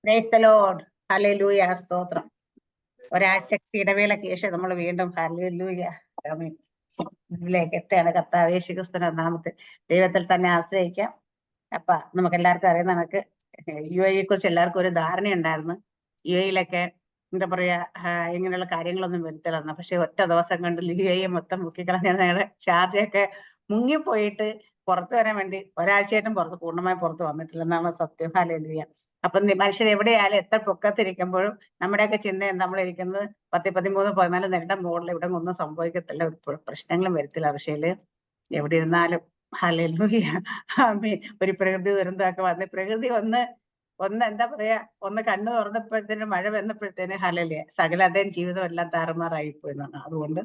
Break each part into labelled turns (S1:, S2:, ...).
S1: Praise the Lord. Hallelujah. സ്തോത്രം. ഒരാഴ്ചക്ക് ഇടവേളയ്ക്ക് ശേഷം നമ്മൾ വീണ്ടും ഹല്ലേലൂയ ഇതിലേക്ക് എത്തുകയാണ്. കർത്താവ് യേശു ക്രിസ്തുവിന്റെ നാമത്തിൽ ദൈവത്തിൽ തന്നെ ആശ്രയിക്കാം. അപ്പൊ നമുക്ക് എല്ലാവർക്കും അറിയുന്ന കണക്ക് UAE കുറിച്ച് എല്ലാവർക്കും ഒരു ധാരണയുണ്ടായിരുന്നു. UAE-യിലൊക്കെ എന്താ പറയാ ഇങ്ങനെയുള്ള കാര്യങ്ങളൊന്നും വരുത്തില്ലെന്ന്. പക്ഷെ ഒറ്റ ദിവസം കൊണ്ട് UAE മൊത്തം മുക്കിക്കളഞ്ഞ ഷാർജയൊക്കെ മുങ്ങിപ്പോയിട്ട് പുറത്തു വരാൻ വേണ്ടി ഒരാഴ്ചയായിട്ടും പൂർണ്ണമായി പുറത്ത് വന്നിട്ടില്ലെന്നാണ് സത്യം. ഹല്ലേലൂയ. അപ്പൊ മനുഷ്യർ എവിടെയായാലും എത്ര പൊക്കത്തിരിക്കുമ്പോഴും നമ്മുടെയൊക്കെ ചിന്ത നമ്മളിരിക്കുന്നത് 10, 13, 14 നിലയുടെ മുകളിൽ ഇവിടെ ഒന്നും സംഭവിക്കത്തില്ല, പ്രശ്നങ്ങളും വരത്തില്ല. പക്ഷേ എവിടെ ഇരുന്നാലും ഹല്ലേലൂയ ആമേൻ ഒരു പ്രകൃതി ദുരന്തമൊക്കെ വന്ന് പ്രകൃതി ഒന്ന് എന്താ പറയാ ഒന്ന് കണ്ണു തുറന്നപ്പോഴത്തേന് മഴ വന്നപ്പോഴത്തേന് ഹല്ലേലൂയ സകലരുടെയും ജീവിതം എല്ലാം താറുമാറായിപ്പോയി എന്നാണ്. അതുകൊണ്ട്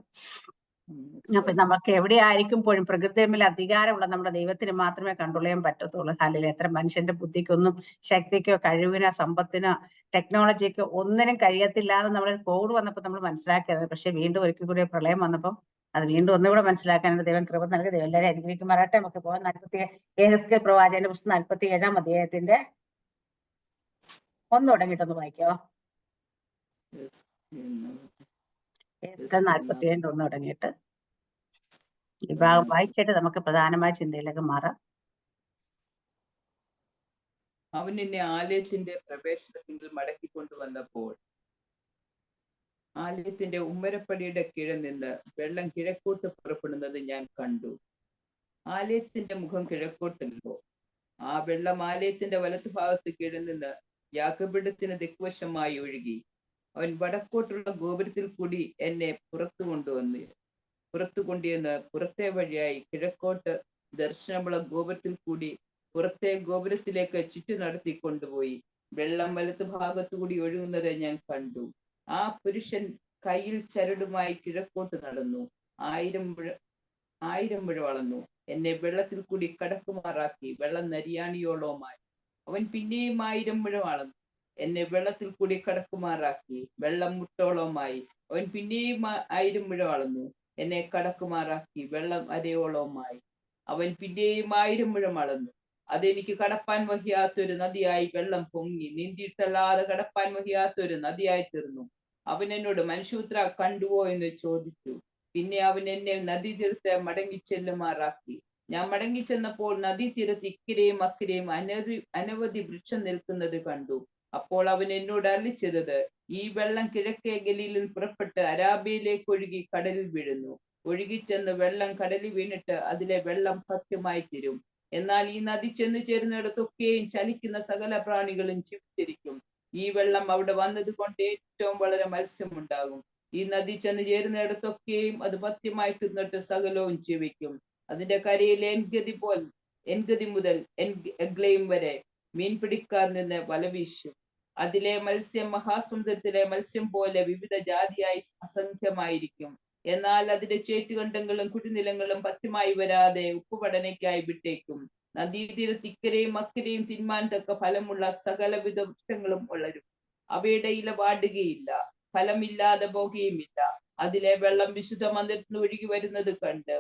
S1: അപ്പൊ നമുക്ക് എവിടെയായിരിക്കുമ്പോഴും പ്രകൃതി തമ്മിൽ അധികാരമുള്ള നമ്മുടെ ദൈവത്തിന് മാത്രമേ കൺട്രോൾ ചെയ്യാൻ പറ്റത്തുള്ളൂ. ഹല്ലേലൂയ. എത്ര മനുഷ്യന്റെ ബുദ്ധിക്കൊന്നും ശക്തിക്കോ കഴിവിനോ സമ്പത്തിനോ ടെക്നോളജിക്കോ ഒന്നിനും കഴിയത്തില്ലാന്ന് നമ്മൾ കോവിഡ് വന്നപ്പോൾ നമ്മൾ മനസ്സിലാക്കിയത്. പക്ഷെ വീണ്ടും ഒരിക്കൽ കൂടി പ്രളയം വന്നപ്പോൾ അത് വീണ്ടും ഒന്നുകൂടെ മനസ്സിലാക്കാനാണ് ദൈവം കൃപ നൽകി. ദൈവം എല്ലാവരും അനുഗ്രഹിക്കുമാറാട്ടെ. നമുക്ക് പോകാൻ 47 പ്രവാചകന്റെ പുസ്തകം 47-ാം അധ്യായത്തിന്റെ 1 തുടങ്ങിയിട്ടൊന്ന് വായിക്കോ. 47-ന്റെ 1 തുടങ്ങിയിട്ട് ഈ ഭാഗം വായിച്ചിട്ട് നമുക്ക് പ്രധാനമായ ചിന്തയിലേക്ക് മാറാം.
S2: അവൻ എന്നെ ആലയത്തിന്റെ പ്രവേശനത്തിൽ മടക്കിക്കൊണ്ടുവന്നപ്പോൾ ആലയത്തിന്റെ ഉമ്മരപ്പടിയുടെ കീഴിൽ നിന്ന് വെള്ളം കിഴക്കോട്ട് പുറപ്പെടുന്നത് ഞാൻ കണ്ടു. ആലയത്തിന്റെ മുഖം കിഴക്കോട്ടല്ലോ. ആ വെള്ളം ആലയത്തിന്റെ വലതു ഭാഗത്ത് കീഴിൽ നിന്ന് യാഗപീഠത്തിന് ദിക്വശമായി ഒഴുകി. അവൻ വടക്കോട്ടുള്ള ഗോപുരത്തിൽ കൂടി എന്നെ പുറത്തു കൊണ്ടുവന്ന് പുറത്തെ വഴിയായി കിഴക്കോട്ട് ദർശനമുള്ള ഗോപുരത്തിൽ കൂടി പുറത്തെ ഗോപുരത്തിലേക്ക് ചുറ്റു നടത്തി കൊണ്ടുപോയി. വെള്ളം വലതു ഭാഗത്തുകൂടി ഒഴുകുന്നത് ഞാൻ കണ്ടു. ആ പുരുഷൻ കയ്യിൽ ചരടുമായി കിഴക്കോട്ട് നടന്നു. 1000 മുഴ വളർന്നു. എന്നെ വെള്ളത്തിൽ കൂടി കടക്കുമാറാക്കി വെള്ളം നരിയാണിയോളവുമായി. അവൻ പിന്നെയും 1000 മുഴ വളർന്നു. എന്നെ വെള്ളത്തിൽ കൂടി കടക്കുമാറാക്കി വെള്ളം മുട്ടോളവുമായി. അവൻ പിന്നെയും 1000 മുഴ വളർന്നു. എന്നെ കടക്കുമാറാക്കി വെള്ളം അരയോളവുമായി. അവൻ പിന്നെയും 1000 മുഴ വളർന്നു. അതെനിക്ക് കടപ്പാൻ വഹിയാത്തൊരു നദിയായി വെള്ളം പൊങ്ങി നീന്തിയിട്ടല്ലാതെ കടപ്പാൻ വഹിയാത്തൊരു നദിയായി തീർന്നു. അവൻ എന്നോട് മനുഷ്യപുത്ര കണ്ടുവോ എന്ന് ചോദിച്ചു. പിന്നെ അവൻ എന്നെ നദീതീരത്ത് മടങ്ങിച്ചെല്ലുമാറാക്കി. ഞാൻ മടങ്ങിച്ചെന്നപ്പോൾ നദീതീരത്ത് ഇക്കരെയും അക്കരെയും അനവധി വൃക്ഷം നിൽക്കുന്നത് കണ്ടു. അപ്പോൾ അവൻ എന്നോട് അരുളിച്ചെയ്തത്, ഈ വെള്ളം കിഴക്കേ ഗലീലിൽ പുറപ്പെട്ട് അരാബിയയിലേക്ക് ഒഴുകി കടലിൽ വീഴുന്നു. ഒഴുകിച്ചെന്ന് വെള്ളം കടലിൽ വീണിട്ട് അതിലെ വെള്ളം സത്യമായി തീരും. എന്നാൽ ഈ നദി ചെന്ന് ചേരുന്നിടത്തൊക്കെയും ചലിക്കുന്ന സകല പ്രാണികളും ജീവിച്ചിരിക്കും. ഈ വെള്ളം അവിടെ വന്നത് കൊണ്ട് ഏറ്റവും വളരെ മത്സ്യമുണ്ടാകും. ഈ നദി ചെന്ന് ചേരുന്നിടത്തൊക്കെയും അത് പത്യമായി തിന്നിട്ട് സകലവും ജീവിക്കും. അതിന്റെ കരയിൽ എൻഗതി മുതൽ എഗ്ലയും വരെ മീൻ പിടിക്കാർ നിന്ന് വല വീശും. അതിലെ മത്സ്യം മഹാസമുദ്രത്തിലെ മത്സ്യം പോലെ വിവിധ ജാതിയായി അസംഖ്യമായിരിക്കും. എന്നാൽ അതിന്റെ ചേറ്റുകണ്ടങ്ങളും കുടിനിലങ്ങളും പത്യമായി വരാതെ ഉപ്പുപടനയ്ക്കായി വിട്ടേക്കും. നദീതീരത്ത് ഇക്കരെയും അക്കരെയും തിന്മാൻ തക്ക ഫലമുള്ള സകലവിധ വൃക്ഷങ്ങളും വളരും. അവയുടെ ഇല വാടുകയില്ല, ഫലമില്ലാതെ പോകുകയുമില്ല. അതിലെ വെള്ളം വിശുദ്ധ മന്ദിരത്തിന് ഒഴുകി വരുന്നത് കണ്ട്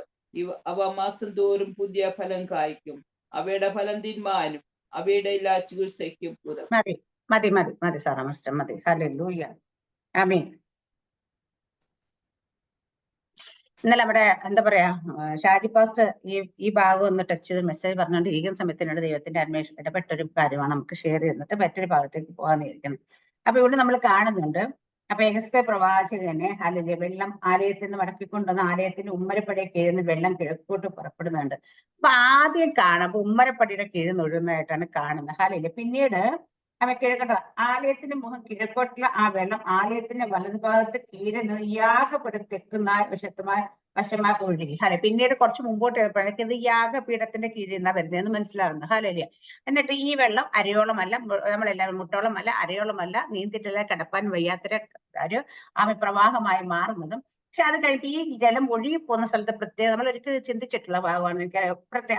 S2: അവ മാസം തോറും പുതിയ ഫലം കായ്ക്കും. അവയുടെ ഫലം തിന്മാനും അവയുടെ ഇല ചികിത്സയ്ക്കും ഉതകും.
S1: മതി മതി മതി സാറാ മിസ്റ്റർ മതി. ഹല്ലേലൂയ. ആമേൻ. ഇന്നലെ നമ്മുടെ എന്താ പറയാ ഷാജി പാസ്റ്റർ ഈ ഭാഗം ഒന്ന് ടച്ച് ചെയ്ത് മെസ്സേജ് പറഞ്ഞുകൊണ്ട് ഇരിക്കുന്ന സമയത്തിനോട് ദൈവത്തിന്റെ അന്വേഷണം ഇടപെട്ടൊരു കാര്യമാണ് നമുക്ക് ഷെയർ ചെയ്യുന്നിട്ട് മറ്റൊരു ഭാഗത്തേക്ക് പോകാന്നിരിക്കണം. അപ്പൊ ഇവിടെ നമ്മൾ കാണുന്നുണ്ട്. അപ്പൊ എഗസ്തേ പ്രവാചകനെ ഹല്ലേലൂയ വെള്ളം ആലയത്തിൽ നിന്ന് മടക്കിക്കൊണ്ടുവന്ന ആലയത്തിന്റെ ഉമ്മരപ്പടിയെ കീഴിൽ വെള്ളം കിഴക്കോട്ട് പുറപ്പെടുന്നുണ്ട്. അപ്പൊ ആദ്യം കാണുമ്പോ ഉമ്മരപ്പടിയുടെ കീഴിൽ നിന്ന് ഒഴുകുന്നതായിട്ടാണ് കാണുന്നത്. ഹല്ലേലൂയ. പിന്നീട് അവ കിഴക്കോട്ട് ആലയത്തിന്റെ മുഖം കിഴക്കോട്ടുള്ള ആ വെള്ളം ആലയത്തിന്റെ വലതുഭാഗത്ത് കീഴിൽ നിന്ന് യാഗപീഠം തെക്കുന്ന വശമായി ഒഴുകി. പിന്നീട് കുറച്ച് മുമ്പോട്ട് ചെന്നപ്പോഴേക്ക് ഇത് യാഗപീഠത്തിന്റെ കീഴിൽ നിന്നാ വരുന്നതെന്ന് മനസ്സിലാവുന്നു. ഹല്ലേലൂയ. എന്നിട്ട് ഈ വെള്ളം അരയോളമല്ല, നമ്മളെല്ലാവരും മുട്ടോളമല്ല, അരയോളമല്ല, നീന്തിട്ടല്ല കടപ്പാൻ വയ്യാത്തൊരു പ്രവാഹമായി മാറുന്നതും. പക്ഷെ അത് കഴിയുമ്പോൾ ഈ ജലം ഒഴുകി പോകുന്ന സ്ഥലത്ത് പ്രത്യേകം നമ്മൾ ഒരിക്കലും ചിന്തിച്ചിട്ടുള്ള ഭാഗമാണ്. എനിക്ക്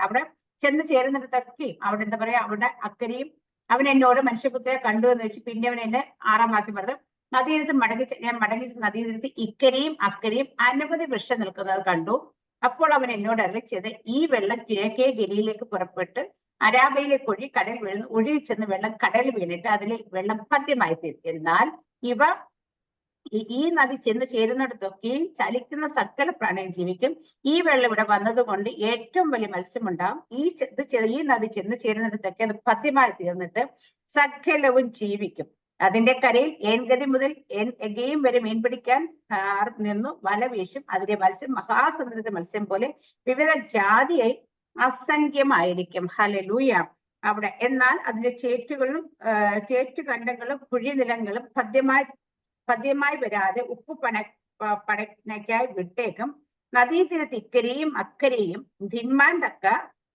S1: അവിടെ ചെന്ന് ചേരുന്നിടത്തൊക്കെ അവിടെ എന്താ പറയാ അവിടെ അക്കരെയും അവൻ എന്നോട് മനുഷ്യപുത്രയെ കണ്ടു എന്ന് വെച്ച് പിന്നെ അവൻ എന്നെ 6-ാം വാക്യം പറഞ്ഞു നദീതീരത്ത് ഞാൻ മടങ്ങി നദീതീരത്ത് ഇക്കരെയും അക്കരെയും അനവധി വൃക്ഷം നിൽക്കുന്നത് കണ്ടു. അപ്പോൾ അവൻ എന്നോട് അരുളിച്ചത്, ഈ വെള്ളം കിഴക്കേ ഗലീലിലേക്ക് പുറപ്പെട്ട് അരാബയിലെ കുഴി കടൽ വീഴുന്നു, ഒഴുകി ചെന്ന് വെള്ളം കടലിൽ വീണിട്ട് അതിൽ വെള്ളം പദ്യമായി തീരും. എന്നാൽ ഇവ ഈ നദി ചെന്ന് ചേരുന്നിടത്തൊക്കെയും ചലിക്കുന്ന സകല പ്രാണിയും ജീവിക്കും. ഈ വെള്ളം ഇവിടെ വന്നതുകൊണ്ട് ഏറ്റവും വലിയ മത്സ്യമുണ്ടാവും. ഈ നദി ചെന്ന് ചേരുന്നിടത്തൊക്കെ അത് പദ്യമായി തീർന്നിട്ട് സകലവും ജീവിക്കും. അതിന്റെ കരയിൽ ഏൻഗതി മുതൽ എഗയും വരെ മീൻ പിടിക്കാൻ നിന്നു വല വീശും. അതിലെ മത്സ്യം മഹാസമുദ്രത്തെ മത്സ്യം പോലെ വിവിധ ജാതിയായി അസംഖ്യമായിരിക്കും. ഹല്ലേലൂയ. അവിടെ എന്നാൽ അതിന്റെ ചേറ്റുകണ്ടങ്ങളും കുഴിനിലങ്ങളും പദ്യമായി വരാതെ ഉപ്പ് പടയ്ക്കായി വിട്ടേക്കും. നദീതീരത്ത് ഇക്കരെയും അക്കരെയും തിന്മാൻ തക്ക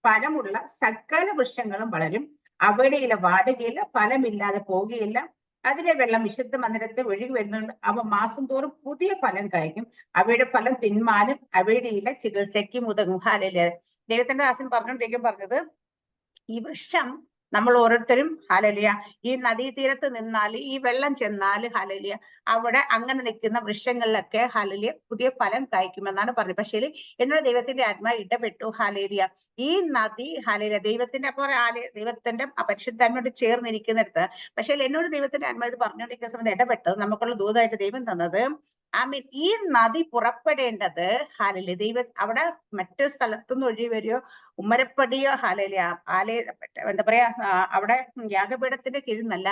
S1: ഫലമുള്ള സകല വൃക്ഷങ്ങളും വളരും. അവയുടെ ഇല വാടുകയില്ല, ഫലമില്ലാതെ പോകുകയില്ല. അതിലെ വെള്ളം വിശുദ്ധ മന്ദിരത്തെ ഒഴുകി വരുന്നുണ്ട്. അവ മാസം തോറും പുതിയ ഫലം കായ്ക്കും. അവയുടെ ഫലം തിന്മാനും അവയുടെ ഇല ചികിത്സയ്ക്കും ഉതകും. ഹല്ലേലൂയ. ദൈവത്തിന്റെ ദാസൻ പറഞ്ഞത് ഈ വൃക്ഷം നമ്മൾ ഓരോരുത്തരും ഹല്ലേലൂയ ഈ നദീതീരത്ത് നിന്നാൽ, ഈ വെള്ളം ചെന്നാൽ ഹല്ലേലൂയ അവിടെ അങ്ങനെ നിൽക്കുന്ന വൃക്ഷങ്ങളിലൊക്കെ ഹല്ലേലൂയ പുതിയ ഫലം കായ്ക്കുമെന്നാണ് പറഞ്ഞത്. പക്ഷേ എന്നോട് ദൈവത്തിന്റെ ആത്മാവ് ഇടപെട്ടു. ഹല്ലേലൂയ ഈ നദി ഹല്ലേലൂയ ദൈവത്തിന്റെ ദൈവത്തിന്റെ പരിശുദ്ധാത്മാവോട് ചേർന്നിരിക്കുന്നിടത്ത്, പക്ഷേ എന്നോട് ദൈവത്തിന്റെ ആത്മാവ് ഇത് പറഞ്ഞുകൊണ്ടിരിക്കുന്ന സമയത്ത് ഇടപെട്ടത് നമുക്കുള്ള ദൂതമായിട്ട് ദൈവം തന്നത് ഈ നദി പുറപ്പെടേണ്ടത് ഹല്ലേലൂയ ദൈവം അവിടെ മറ്റു സ്ഥലത്തുനിന്ന് ഒഴുകി വരികയോ ഉമ്മരപ്പടിയോ ഹല്ലേലൂയ എന്താ പറയാ അവിടെ യാഗപീഠത്തിന്റെ കീഴിൽ നിന്നല്ല,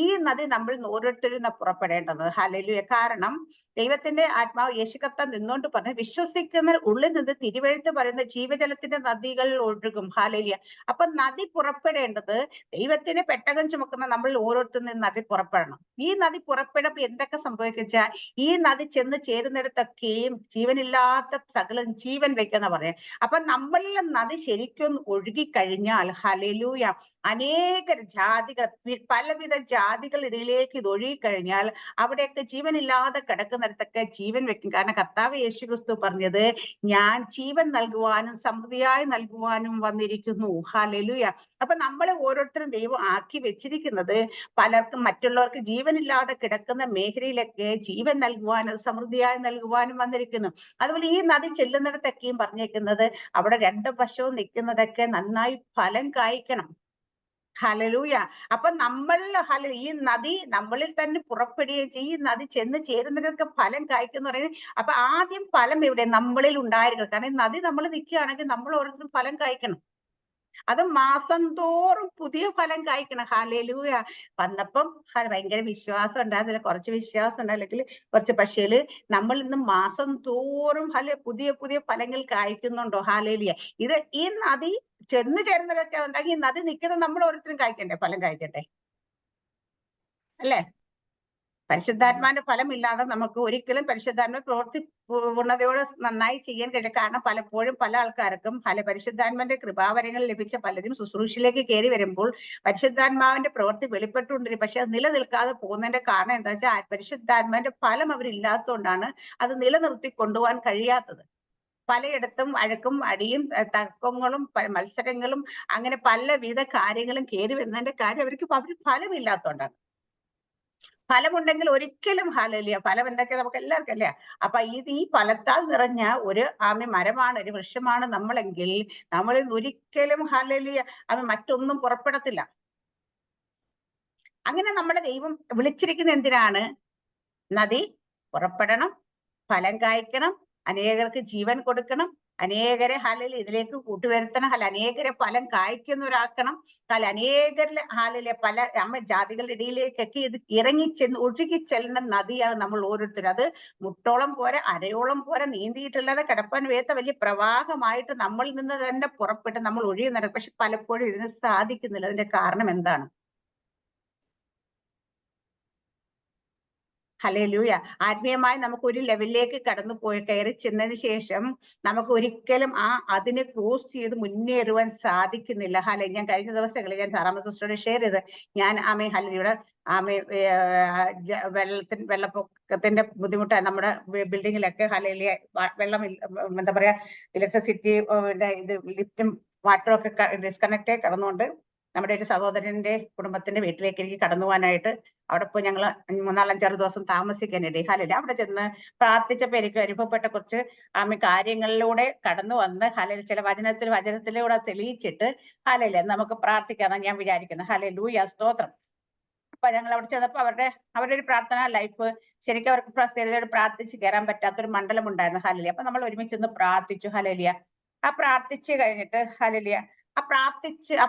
S1: ഈ നദി നമ്മൾ ഓരോരുത്തരും പുറപ്പെടേണ്ടത്. ഹല്ലേലൂയ. കാരണം ദൈവത്തിന്റെ ആത്മാവ് യേശു കർത്താവ് നിന്നുകൊണ്ട് പറഞ്ഞു, വിശ്വസിക്കുന്ന ഉള്ളിൽ നിന്ന് തിരുവെഴുത്ത് പറയുന്ന ജീവജലത്തിന്റെ നദികൾ ഒഴുകും. ഹല്ലേലൂയ. അപ്പൊ നദി പുറപ്പെടേണ്ടത് ദൈവത്തിന്റെ പെട്ടകം ചുമക്കുന്ന നമ്മൾ ഓരോരുത്തരും നദി പുറപ്പെടണം. ഈ നദി പുറപ്പെടുമ്പോ എന്തൊക്കെ സംഭവിച്ചാൽ ഈ നദി ചെന്ന് ചേരുന്നിടത്തൊക്കെയും ജീവനില്ലാത്ത സകലം ജീവൻ വെക്കുന്ന പറയാം. അപ്പൊ നമ്മളിലെ നദി ശരിക്കും ഒഴുകിക്കഴിഞ്ഞാൽ ഹല്ലേലൂയ അനേക ജാതികൾ, പലവിധ ജാതികൾ ഇതിലേക്ക് ഇത് ഒഴുകിക്കഴിഞ്ഞാൽ അവിടെയൊക്കെ ജീവനില്ലാതെ കിടക്കുന്നിടത്തൊക്കെ ജീവൻ വെക്കും. കാരണം കർത്താവ് യേശു ക്രിസ്തു പറഞ്ഞത്, ഞാൻ ജീവൻ നൽകുവാനും സമൃദ്ധിയായി നൽകുവാനും വന്നിരിക്കുന്നു. ഹല്ലേലൂയ. അപ്പൊ നമ്മളെ ഓരോരുത്തരും ദൈവം ആക്കി വെച്ചിരിക്കുന്നത് പലർക്കും മറ്റുള്ളവർക്ക് ജീവനില്ലാതെ കിടക്കുന്ന മേഖലയിലൊക്കെ ജീവൻ നൽകുവാനും സമൃദ്ധിയായി നൽകുവാനും വന്നിരിക്കുന്നു. അതുപോലെ ഈ നദി ചെല്ലുന്നിടത്തൊക്കെയും പറഞ്ഞേക്കുന്നത് അവിടെ രണ്ട് വശവും നിൽക്കുന്നതൊക്കെ നന്നായി ഫലം കായ്ക്കണം. ഹല്ലേലൂയ. അപ്പൊ ഈ നദി നമ്മളിൽ തന്നെ പുറപ്പെടുകയും ചെയ്യും. ഈ നദി ചെന്ന് ചേരുന്നതൊക്കെ ഫലം കായ്ക്കുന്ന പറയുന്നത്. അപ്പൊ ആദ്യം ഫലം എവിടെ? നമ്മളിൽ ഉണ്ടായിരിക്കണം. കാരണം ഈ നദി നമ്മൾ നിൽക്കുകയാണെങ്കിൽ നമ്മൾ ഓരോരുത്തരും ഫലം കായ്ക്കണം. അത് മാസം തോറും പുതിയ ഫലം കായ്ക്കണം. ഹല്ലേലൂയ. വന്നപ്പം ഭയങ്കര വിശ്വാസം ഉണ്ടായിരുന്നില്ല, കുറച്ച് വിശ്വാസം ഉണ്ട്, അല്ലെങ്കിൽ കുറച്ച്. പക്ഷേ നമ്മൾ ഇന്ന് മാസം തോറും പുതിയ പുതിയ ഫലങ്ങൾ കായ്ക്കുന്നുണ്ടോ? ഹല്ലേലൂയ. ഈ നദി ചെന്ന് ചേരുന്നതൊക്കെ ഉണ്ടെങ്കിൽ ഈ നദി നിൽക്കുന്നത് നമ്മൾ ഓരോരുത്തരും കായ്ക്കണ്ടേ, ഫലം കായ്ക്കട്ടെ, അല്ലേ? പരിശുദ്ധാത്മാന്റെ ഫലമില്ലാതെ നമുക്ക് ഒരിക്കലും പരിശുദ്ധാത്മ പ്രവൃത്തി പൂർണ്ണതയോടെ നന്നായി ചെയ്യാൻ കഴിയില്ല. കാരണം പലപ്പോഴും പല ആൾക്കാർക്കും പരിശുദ്ധാത്മാന്റെ കൃപാവരങ്ങൾ ലഭിച്ച പലരും ശുശ്രൂഷയിലേക്ക് കയറി വരുമ്പോൾ പരിശുദ്ധാത്മാവിന്റെ പ്രവൃത്തി വെളിപ്പെട്ടുകൊണ്ടിരിക്കും. പക്ഷെ അത് നിലനിൽക്കാതെ പോകുന്നതിന്റെ കാരണം എന്താ വെച്ചാൽ പരിശുദ്ധാത്മാവിന്റെ ഫലം അവരില്ലാത്തതുകൊണ്ടാണ് അത് നിലനിർത്തി കൊണ്ടുപോകാൻ കഴിയാത്തത്. പലയിടത്തും വഴക്കും അടിയും തർക്കങ്ങളും മത്സരങ്ങളും അങ്ങനെ പലവിധ കാര്യങ്ങളും കയറി വരുന്നതിന്റെ കാര്യം അവർക്ക് ഫലമില്ലാത്തതുകൊണ്ടാണ്. ഫലമുണ്ടെങ്കിൽ ഒരിക്കലും ഹല്ലേലൂയ ഫലം എന്തൊക്കെ നമുക്ക് എല്ലാവർക്കും അല്ലേ? അപ്പൊ ഈ ഫലത്താൽ നിറഞ്ഞ ഒരു മരമാണ്, ഒരു വൃക്ഷമാണ് നമ്മളെങ്കിൽ നമ്മളിൽ ഒരിക്കലും ഹല്ലേലൂയ അത് മറ്റൊന്നും പുറപ്പെടത്തില്ല. അങ്ങനെ നമ്മളെ ദൈവം വിളിച്ചിരിക്കുന്ന എന്തിനാണ്? നദി പുറപ്പെടണം, ഫലം കായ്ക്കണം, അനേകർക്ക് ജീവൻ കൊടുക്കണം, അനേകരെ ഇതിലേക്ക് കൂട്ടുവരുത്തണം, അനേകരെ ഫലം കായ്ക്കുന്നവരാക്കണം, അനേകരിലെ പല ജാതികളുടെ ഇടയിലേക്കൊക്കെ ഇത് ഇറങ്ങിച്ചെന്ന് ഒഴുകിച്ചെല്ലുന്ന നദിയാണ് നമ്മൾ ഓരോരുത്തരും. അത് മുട്ടോളം പോരെ, അരയോളം പോരെ നീന്തിയിട്ടല്ലാതെ കിടപ്പാൻ വേത്ത വലിയ പ്രവാഹമായിട്ട് നമ്മളിൽ നിന്ന് തന്നെ പുറപ്പെട്ട് നമ്മൾ ഒഴുകി നടക്കും. പക്ഷെ പലപ്പോഴും ഇതിന് സാധിക്കുന്നില്ല. അതിന്റെ കാരണം എന്താണ്? ഹല്ലേലൂയ. ആത്മീയമായി നമുക്ക് ഒരു ലെവലിലേക്ക് കയറി ചെന്നതിന് ശേഷം നമുക്ക് ഒരിക്കലും അതിനെ ക്രോസ് ചെയ്ത് മുന്നേറുവാൻ സാധിക്കുന്നില്ല. ഞാൻ കഴിഞ്ഞ ദിവസങ്ങളിൽ ഞാൻ സാറാമ്മ സിസ്റ്ററോട് ഷെയർ ചെയ്ത്, ഞാൻ ഹല്ലേലൂയ വെള്ളപ്പൊക്കത്തിന്റെ ബുദ്ധിമുട്ട് നമ്മുടെ ബിൽഡിങ്ങിലൊക്കെ ഹല്ലേലൂയ വെള്ളം എന്താ പറയാ ഇലക്ട്രിസിറ്റി ഇത് ലിഫ്റ്റും വാട്ടറും ഒക്കെ ഡിസ്കണക്ട് ആയി കിടന്നുകൊണ്ട് നമ്മുടെ ഒരു സഹോദരന്റെ കുടുംബത്തിന്റെ വീട്ടിലേക്ക് എനിക്ക് കടന്നു പോകാനായിട്ട് അവിടെ പോയി ഞങ്ങള് 3-4-5 ദിവസം താമസിക്കാനിടയിൽ. ഹല്ലേലൂയ. അവിടെ ചെന്ന് പ്രാർത്ഥിച്ചപ്പോ എനിക്ക് അനുഭവപ്പെട്ട കുറച്ച് കാര്യങ്ങളിലൂടെ കടന്നു വന്ന് ചില വചനത്തിലൂടെ തെളിയിച്ചിട്ട് ഹല്ലേലൂയ നമുക്ക് പ്രാർത്ഥിക്കാമെന്ന് ഞാൻ വിചാരിക്കുന്നത്. ഹല്ലേലൂയ, സ്തോത്രം. അപ്പൊ ഞങ്ങൾ അവിടെ ചെന്നപ്പോ അവരുടെ ഒരു പ്രാർത്ഥന ലൈഫ് ശരിക്കും അവർക്ക് സ്ഥിരതയോട് പ്രാർത്ഥിച്ച് കയറാൻ പറ്റാത്തൊരു മണ്ഡലം ഉണ്ടായിരുന്നു. ഹല്ലേലൂയ. അപ്പൊ നമ്മൾ ഒരുമിച്ച് നിന്ന് പ്രാർത്ഥിച്ചു. ഹല്ലേലൂയ. ആ പ്രാർത്ഥിച്ചു കഴിഞ്ഞിട്ട് ഹല്ലേലൂയ ആ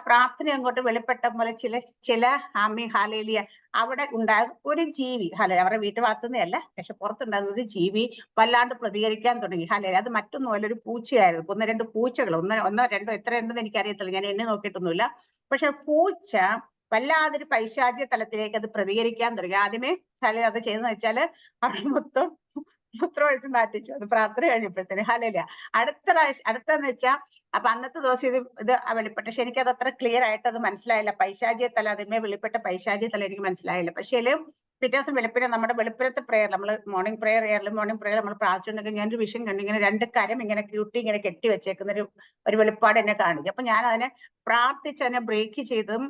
S1: പ്രാർത്ഥന അങ്ങോട്ട് വെളിപ്പെട്ട പോലെ ചില ഹല്ലേലൂയ അവിടെ ഉണ്ടാകും ഒരു ജീവി അവരുടെ വീട്ടു ഭാഗത്തുനിന്നല്ല, പക്ഷെ പുറത്തുണ്ടാകുന്ന ഒരു ജീവി വല്ലാണ്ട് പ്രതികരിക്കാൻ തുടങ്ങി. ഹല്ലേലൂയ. അത് മറ്റൊന്നുമല്ല, ഒരു പൂച്ചയായിരുന്നു. 1-2 പൂച്ചകൾ, ഒന്നോ രണ്ടോ എത്ര ഉണ്ടെന്ന് എനിക്കറിയത്തില്ല, ഞാൻ എണ്ണി നോക്കിയിട്ടൊന്നുമില്ല. പക്ഷെ പൂച്ച വല്ലാതൊരു പൈശാചിക തലത്തിലേക്ക് അത് പ്രതികരിക്കാൻ തുടങ്ങി. ആദ്യമേ അത് ചെയ്തെന്ന് വെച്ചാല് അവിടെ മൊത്തം മൂത്രം ഒഴിച്ച് നാട്ടിച്ചു. അത് പ്രാർത്ഥന കഴിഞ്ഞപ്പോഴത്തേന്. ഹല്ലേലൂയ. അടുത്തെന്ന് വെച്ചാ അപ്പൊ അന്നത്തെ ദിവസം ഇത് വെളിപ്പെട്ട, പക്ഷെ എനിക്കത് അത്ര ക്ലിയർ ആയിട്ട് അത് മനസ്സിലായില്ല. പൈശാചിക തല, അതിന്മേൽ വെളിപ്പെട്ട പൈശാചിക തല എനിക്ക് മനസ്സിലായില്ല. പക്ഷേ പിറ്റേ ദിവസം നമ്മുടെ വെളുപ്പിനത്തെ പ്രെയർ, നമ്മൾ മോർണിംഗ് പ്രെയർ നമ്മൾ പ്രാർത്ഥിച്ചിട്ടുണ്ടെങ്കിൽ ഞാനൊരു വിഷയം കണ്ടു. ഇങ്ങനെ 2 കരം ഇങ്ങനെ ഇങ്ങനെ കെട്ടി വെച്ചേക്കുന്ന ഒരു വെളിപ്പാട് എന്നെ കാണിക്കും. അപ്പൊ ഞാൻ അതിനെ പ്രാർത്ഥിച്ച് അതിനെ ബ്രേക്ക് ചെയ്തും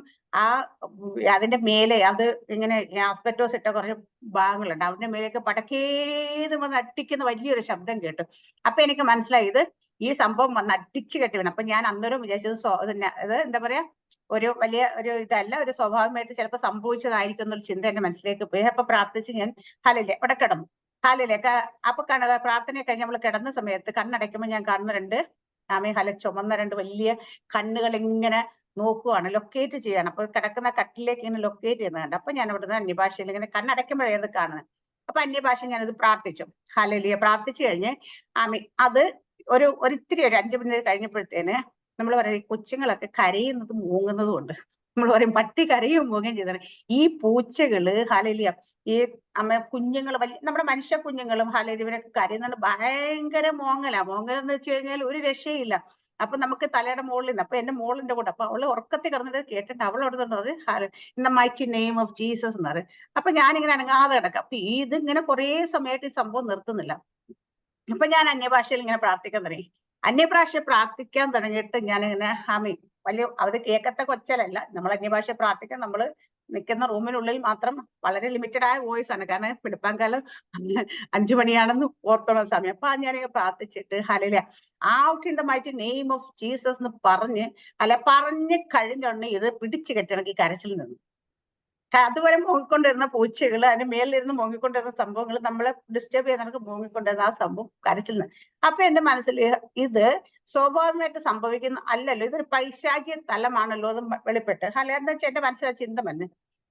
S1: അതിന്റെ മേലെ അത് ഇങ്ങനെ ആസ്പെറ്റോസ് ഇട്ട കുറച്ച് ഭാഗങ്ങളുണ്ട്, അതിന്റെ മേലേക്ക് പടക്കേത് വന്ന് അട്ടിക്കുന്ന വലിയൊരു ശബ്ദം കേട്ടു. അപ്പൊ എനിക്ക് മനസ്സിലായി ഈ സംഭവം വന്ന് അടിച്ചു കെട്ടി വേണം. അപ്പൊ ഞാൻ അന്നേരം വിചാരിച്ചത് ഇത് എന്താ പറയാ, ഒരു വലിയ ഒരു ഇതല്ല, ഒരു സ്വാഭാവികമായിട്ട് ചിലപ്പോൾ സംഭവിച്ചതായിരിക്കും എന്നൊരു ചിന്ത എന്റെ മനസ്സിലേക്ക് പോയി. അപ്പൊ പ്രാർത്ഥിച്ച് ഞാൻ ഹല്ലേലൂയ അവിടെ കിടന്നു. ഹല്ലേലൂയ. അപ്പൊ പ്രാർത്ഥന കഴിഞ്ഞ് നമ്മൾ കിടന്ന സമയത്ത് കണ്ണടയ്ക്കുമ്പോൾ ഞാൻ കാണുന്ന ചുമന്ന 2 വലിയ കണ്ണുകൾ ഇങ്ങനെ നോക്കുവാണ്, ലൊക്കേറ്റ് ചെയ്യാണ്. അപ്പൊ കിടക്കുന്ന കട്ടിലേക്ക് ഇങ്ങനെ ലൊക്കേറ്റ് ചെയ്യുന്നത് കണ്ട്. അപ്പൊ ഞാൻ അവിടുന്ന് അന്യഭാഷയിൽ ഇങ്ങനെ കണ്ണടയ്ക്കുമ്പോഴേ അത് കാണുന്നത്. അപ്പൊ അന്യഭാഷ ഞാനത് പ്രാർത്ഥിച്ചു. ഹല്ലേലൂയ. പ്രാർത്ഥിച്ചു കഴിഞ്ഞ് അത് ഒരു 5 മിനിറ്റ് കഴിഞ്ഞപ്പോഴത്തേന് നമ്മൾ പറയും കൊച്ചുങ്ങളൊക്കെ കരയുന്നതും മൂങ്ങുന്നതും ഉണ്ട്. നമ്മൾ പറയും പട്ടി കരയും മൂങ്ങുകയും ചെയ്താണ്. ഈ പൂച്ചകള് ഹല്ലേലൂയ ഈ കുഞ്ഞുങ്ങൾ നമ്മുടെ മനുഷ്യ കുഞ്ഞുങ്ങളും ഹല്ലേലൂയ ഇവരൊക്കെ കരയുന്നുണ്ട്. ഭയങ്കര മോങ്ങലെന്ന് വെച്ച് കഴിഞ്ഞാൽ ഒരു രക്ഷയില്ല. അപ്പൊ നമുക്ക് തലയുടെ മുകളിൽ നിന്ന്, അപ്പൊ എന്റെ മോളിന്റെ കൂടെ, അപ്പൊ അവള് ഉറക്കത്തിൽ കിടന്നിട്ട് കേട്ടിട്ട് അവൾ അവിടെ in the mighty name of Jesus എന്ന് പറയും. അപ്പൊ ഞാനിങ്ങനെ അനങ്ങാതെ കിടക്കാം. അപ്പൊ ഇതിങ്ങനെ കുറേ സമയമായിട്ട് ഈ സംഭവം നിർത്തുന്നില്ല. അപ്പൊ ഞാൻ അന്യഭാഷയിൽ ഇങ്ങനെ പ്രാർത്ഥിക്കാൻ തുടങ്ങി. അന്യഭാഷ പ്രാർത്ഥിക്കാൻ തുടങ്ങിയിട്ട് ഞാനിങ്ങനെ വലിയ അത് കേൾക്കത്ത കൊച്ചലല്ല, നമ്മൾ അന്യഭാഷ പ്രാർത്ഥിക്കാൻ നമ്മൾ നിൽക്കുന്ന റൂമിനുള്ളിൽ മാത്രം വളരെ ലിമിറ്റഡ് ആയ വോയിസ് ആണ്. കാരണം വെളുപ്പാൻകാലം 5 മണിയാണെന്ന് ഓർത്തോളം സമയം. അപ്പൊ ഞാനിങ്ങനെ പ്രാർത്ഥിച്ചിട്ട് hallelujah out in the mighty name of Jesus എന്ന് പറഞ്ഞ് കഴിഞ്ഞുടനെ ഇത് പിടിച്ചു കെട്ടണമെങ്കിൽ കരച്ചിൽ നിന്നു. അതുവരെ മോങ്ങിക്കൊണ്ടിരുന്ന പൂച്ചകൾ, അതിന് മേലിലിരുന്ന് മോങ്ങിക്കൊണ്ടിരുന്ന സംഭവങ്ങൾ നമ്മളെ ഡിസ്റ്റർബ് ചെയ്യാൻ നമുക്ക് മോങ്ങിക്കൊണ്ടിരുന്ന ആ സംഭവം കരച്ചിൽ നിന്ന്. അപ്പൊ എന്റെ മനസ്സിൽ ഇത് സ്വാഭാവികമായിട്ട് സംഭവിക്കുന്ന അല്ലല്ലോ, ഇതൊരു പൈശാചിക തലമാണല്ലോ എന്ന് വെളിപ്പെട്ട്. എന്താ വെച്ചാൽ എന്റെ മനസ്സിൽ ആ ചിന്ത വന്ന്.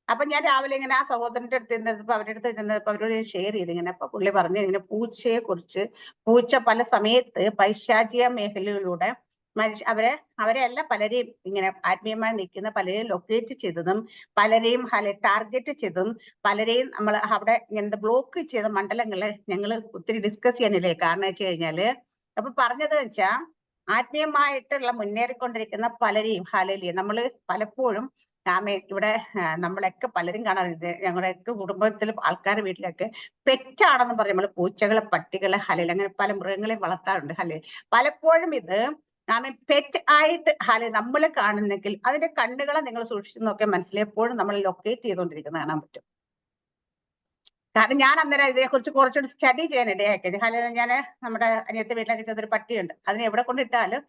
S1: അപ്പൊ ഞാൻ രാവിലെ ഇങ്ങനെ ആ സഹോദരന്റെ അടുത്ത് ഇരുന്നപ്പോ അവരോട് ഷെയർ ചെയ്ത് ഇങ്ങനെ. അപ്പൊ പുള്ളി പറഞ്ഞു ഇങ്ങനെ പൂച്ചയെ കുറിച്ച്, പൂച്ച പല സമയത്ത് പൈശാചിക മേഖലകളിലൂടെ അവരെ അല്ല പലരെയും ഇങ്ങനെ ആത്മീയമായി നിൽക്കുന്ന പലരെയും ലൊക്കേറ്റ് ചെയ്തതും പലരെയും ടാർഗറ്റ് ചെയ്തതും പലരെയും നമ്മൾ അവിടെ ഇങ്ങനത്തെ ബ്ലോക്ക് ചെയ്ത മണ്ഡലങ്ങള് ഞങ്ങൾ ഒത്തിരി ഡിസ്കസ് ചെയ്യാനില്ലേ. കാരണം വെച്ച് കഴിഞ്ഞാല് അപ്പൊ പറഞ്ഞത് വെച്ചാ ആത്മീയമായിട്ടുള്ള മുന്നേറിക്കൊണ്ടിരിക്കുന്ന പലരെയും ഹല്ലേലൂയ നമ്മള് പലപ്പോഴും ഇവിടെ നമ്മളൊക്കെ പലരും കാണാറുണ്ട്. ഞങ്ങളുടെയൊക്കെ കുടുംബത്തിൽ ആൾക്കാരുടെ വീട്ടിലൊക്കെ പെറ്റാണെന്ന് പറയും നമ്മള് പൂച്ചകളെ, പട്ടികളെ ഹല്ലേലൂയ അങ്ങനെ പല മൃഗങ്ങളെ വളർത്താറുണ്ട്. ഹല്ലേലൂയ പലപ്പോഴും ഇത് പെറ്റ് ആയിട്ട് നമ്മൾ കാണുന്നെങ്കിൽ അതിന്റെ കണ്ണുകളെ നിങ്ങൾ സൂക്ഷിച്ചു നോക്കിയാൽ മനസ്സിലെപ്പോഴും നമ്മൾ ലൊക്കേറ്റ് ചെയ്തുകൊണ്ടിരിക്കുന്നത് കാണാൻ പറ്റും. കാരണം ഞാൻ അന്നേരം ഇതിനെക്കുറിച്ച് കുറച്ചുകൂടി സ്റ്റഡി ചെയ്യാൻ ഇടയാക്കി. ഞാൻ നമ്മുടെ അനിയത്തെ വീട്ടിലൊക്കെ ചെന്നൊരു പട്ടിയുണ്ട്. അതിനെ എവിടെ കൊണ്ടിട്ടാലും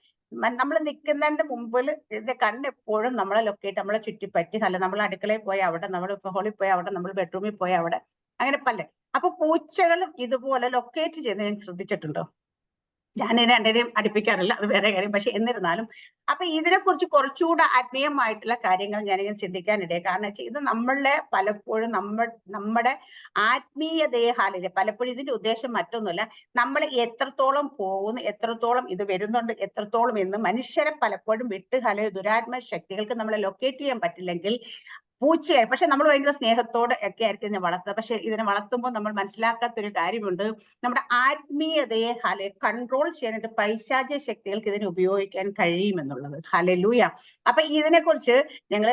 S1: നമ്മൾ നിൽക്കുന്നതിന്റെ മുമ്പിൽ ഇതിന്റെ കണ്ണ് എപ്പോഴും നമ്മളെ ലൊക്കേറ്റ്, നമ്മളെ ചുറ്റിപ്പറ്റി നമ്മൾ അടുക്കളയിൽ പോയി അവിടെ, നമ്മൾ ഹോളിൽ പോയി അവിടെ, നമ്മൾ ബെഡ്റൂമിൽ പോയി അവിടെ, അങ്ങനെ പല. അപ്പൊ പൂച്ചകളും ഇതുപോലെ ലൊക്കേറ്റ് ചെയ്ത് ഞാൻ ശ്രദ്ധിച്ചിട്ടുണ്ടോ? ഞാൻ രണ്ടിനെയും അടുപ്പിക്കാറില്ല, അത് വേറെ കാര്യം. പക്ഷെ എന്നിരുന്നാലും അപ്പൊ ഇതിനെക്കുറിച്ച് കുറച്ചുകൂടെ ആത്മീയമായിട്ടുള്ള കാര്യങ്ങൾ ഞാനിങ്ങനെ ചിന്തിക്കാനിടയായി. കാരണം വെച്ചാൽ ഇത് നമ്മളെ പലപ്പോഴും നമ്മുടെ ആത്മീയതയെ പലപ്പോഴും ഇതിന്റെ ഉദ്ദേശം മറ്റൊന്നുമല്ല, നമ്മൾ എത്രത്തോളം പോകുന്നു, എത്രത്തോളം ഇത് വരുന്നുണ്ട്, എത്രത്തോളം എന്ന് മനുഷ്യരെ പലപ്പോഴും വിട്ട് ദുരാത്മ ശക്തികൾക്ക് നമ്മളെ ലൊക്കേറ്റ് ചെയ്യാൻ പറ്റില്ലെങ്കിൽ പൂച്ചയായി. പക്ഷെ നമ്മൾ ഭയങ്കര സ്നേഹത്തോടെ ഒക്കെ ആയിരിക്കും ഇതിനെ വളർത്തുക. പക്ഷെ ഇതിനെ വളർത്തുമ്പോൾ നമ്മൾ മനസ്സിലാക്കാത്തൊരു കാര്യമുണ്ട്, നമ്മുടെ ആത്മീയതയെ കൺട്രോൾ ചെയ്യാനായിട്ട് പൈശാചിക ശക്തികൾക്ക് ഇതിനെ ഉപയോഗിക്കാൻ കഴിയുമെന്നുള്ളത്. ഹല്ലേലൂയ. അപ്പൊ ഇതിനെക്കുറിച്ച് ഞങ്ങൾ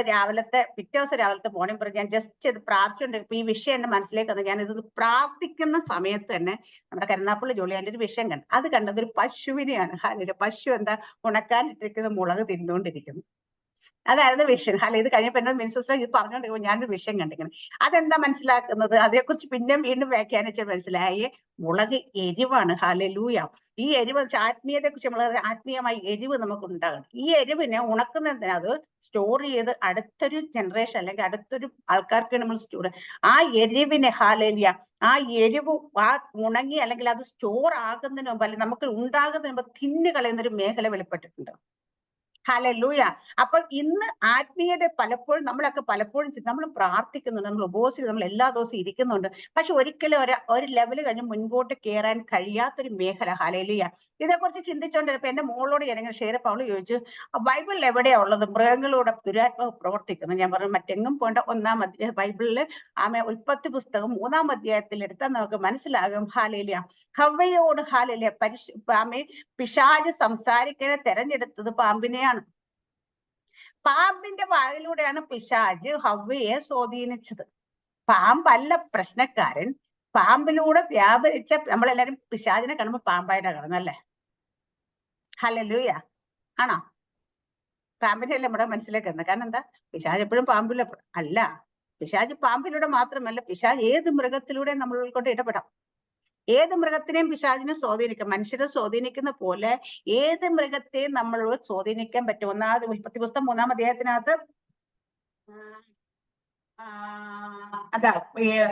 S1: പിറ്റേ ദിവസം രാവിലത്തെ മോർണിംഗ് പറഞ്ഞ് ഞാൻ ജസ്റ്റ് ഇത് പ്രാർത്ഥിച്ചുകൊണ്ട് ഇപ്പൊ ഈ വിഷയം എന്റെ മനസ്സിലേക്ക് വന്നു. ഞാൻ ഇത് പ്രാർത്ഥിക്കുന്ന സമയത്ത് തന്നെ നമ്മുടെ കരുനാപ്പള്ളി ജോളിയാന്റെ ഒരു വിഷയം കണ്ടു. അത് കണ്ടത് ഒരു പശുവിനെയാണ്. ഹല്ലേലൂയ. പശു എന്താ ഉണക്കാനിട്ടിരിക്കുന്ന മുളക് തിന്നുകൊണ്ടിരിക്കുന്നു. അതായിരുന്നു വിഷൻ. അല്ല, ഇത് കഴിഞ്ഞപ്പോ എന്നോട് മിനിസ്റ്റർ ഇത് പറഞ്ഞോണ്ടിരിക്കുമ്പോൾ ഞാനൊരു വിഷൻ കണ്ടിങ്ങനെ. അതെന്താ മനസ്സിലാക്കുന്നത്? അതേക്കുറിച്ച് പിന്നെ വീണ്ടും വ്യാഖ്യാനിച്ച് മനസ്സിലായി. മുളക് എരിവാണ്. ഹല്ലേലൂയ. ഈ എരിവ് ആത്മീയതയെ കുറിച്ച് നമ്മൾ ആത്മീയമായി എരിവ് നമുക്ക് ഉണ്ടാകണം. ഈ എരിവിനെ ഉണക്കുന്നതിന് അത് സ്റ്റോർ ചെയ്ത് അടുത്തൊരു ജനറേഷൻ അല്ലെങ്കിൽ അടുത്തൊരു ആൾക്കാർക്ക് നമ്മൾ സ്റ്റോർ, ആ എരിവിനെ ഹല്ലേലൂയ, ആ എരിവ് ആ ഉണങ്ങി അല്ലെങ്കിൽ അത് സ്റ്റോർ ആകുന്നതിന് മുമ്പ് അല്ലെങ്കിൽ നമുക്ക് ഉണ്ടാകുന്നതിന് മുമ്പ് തിന്നു കളയുന്ന ഒരു മേഖല വെളിപ്പെട്ടിട്ടുണ്ട്. ഹല്ലേലൂയ. അപ്പൊ ഇന്ന് ആത്മീയത പലപ്പോഴും നമ്മളൊക്കെ പലപ്പോഴും നമ്മൾ പ്രാർത്ഥിക്കുന്നുണ്ട്, നമ്മൾ ഉപവസിച്ച് നമ്മൾ എല്ലാ ദിവസവും ഇരിക്കുന്നുണ്ട്. പക്ഷെ ഒരിക്കലും ഒരു ലെവൽ കഴിഞ്ഞ് മുൻപോട്ട് കയറാൻ കഴിയാത്തൊരു മേഖല. ഹല്ലേലൂയ. ഇതിനെക്കുറിച്ച് ചിന്തിച്ചുകൊണ്ടിരുന്നപ്പോ എന്റെ മോളോട് ഞാനിങ്ങനെ ഷെയർ ചെയ്തപ്പോൾ അവള് ചോദിച്ചു, ബൈബിളിൽ എവിടെയാ ഉള്ളത് മൃഗങ്ങളോട് ദുരാത്മാവ് പ്രവർത്തിക്കുന്നത്? ഞാൻ പറഞ്ഞു മറ്റെങ്ങും പോണ്ട, 1-ാം അധ്യായം ബൈബിളില് ഉൽപ്പത്തി പുസ്തകം 3-ാം അധ്യായത്തിൽ എടുത്താൽ നമുക്ക് മനസ്സിലാകും. ഹല്ലേലൂയ. ഹവ്വയോട് ഹല്ലേലൂയ പിശാച് സംസാരിക്കാനെ തെരഞ്ഞെടുത്തത് പാമ്പിനെയാണ്. പാമ്പിന്റെ വായിലൂടെയാണ് പിശാച് ഹവ്വയെ സ്വാധീനിച്ചത്. പാമ്പല്ല പ്രശ്നക്കാരൻ, പാമ്പിലൂടെ വ്യാപരിച്ച നമ്മളെല്ലാരും പിശാചിനെ കാണുമ്പോ പാമ്പായിട്ടാ കാണുന്നല്ലേ? ഹല്ലേലൂയ. ആണോ? പാമ്പിനെ അല്ലേ നമ്മുടെ മനസ്സിലേക്ക് വരുന്നത്. കാരണം എന്താ? പിശാച് എപ്പോഴും പാമ്പിലെ അല്ല. പിശാച് പാമ്പിലൂടെ മാത്രമല്ല, പിശാച് ഏത് മൃഗത്തിലൂടെ നമ്മൾ കൊണ്ട് ഇടപെടാം. ഏത് മൃഗത്തിനെയും പിശാചിനെ സ്വാധീനിക്കാം. മനുഷ്യരെ സ്വാധീനിക്കുന്ന പോലെ ഏത് മൃഗത്തെയും നമ്മളോട് സ്വാധീനിക്കാൻ പറ്റും. ഉൽപ്പത്തി പുസ്തകം 3-ാം അധ്യായത്തിനകത്ത് അതാ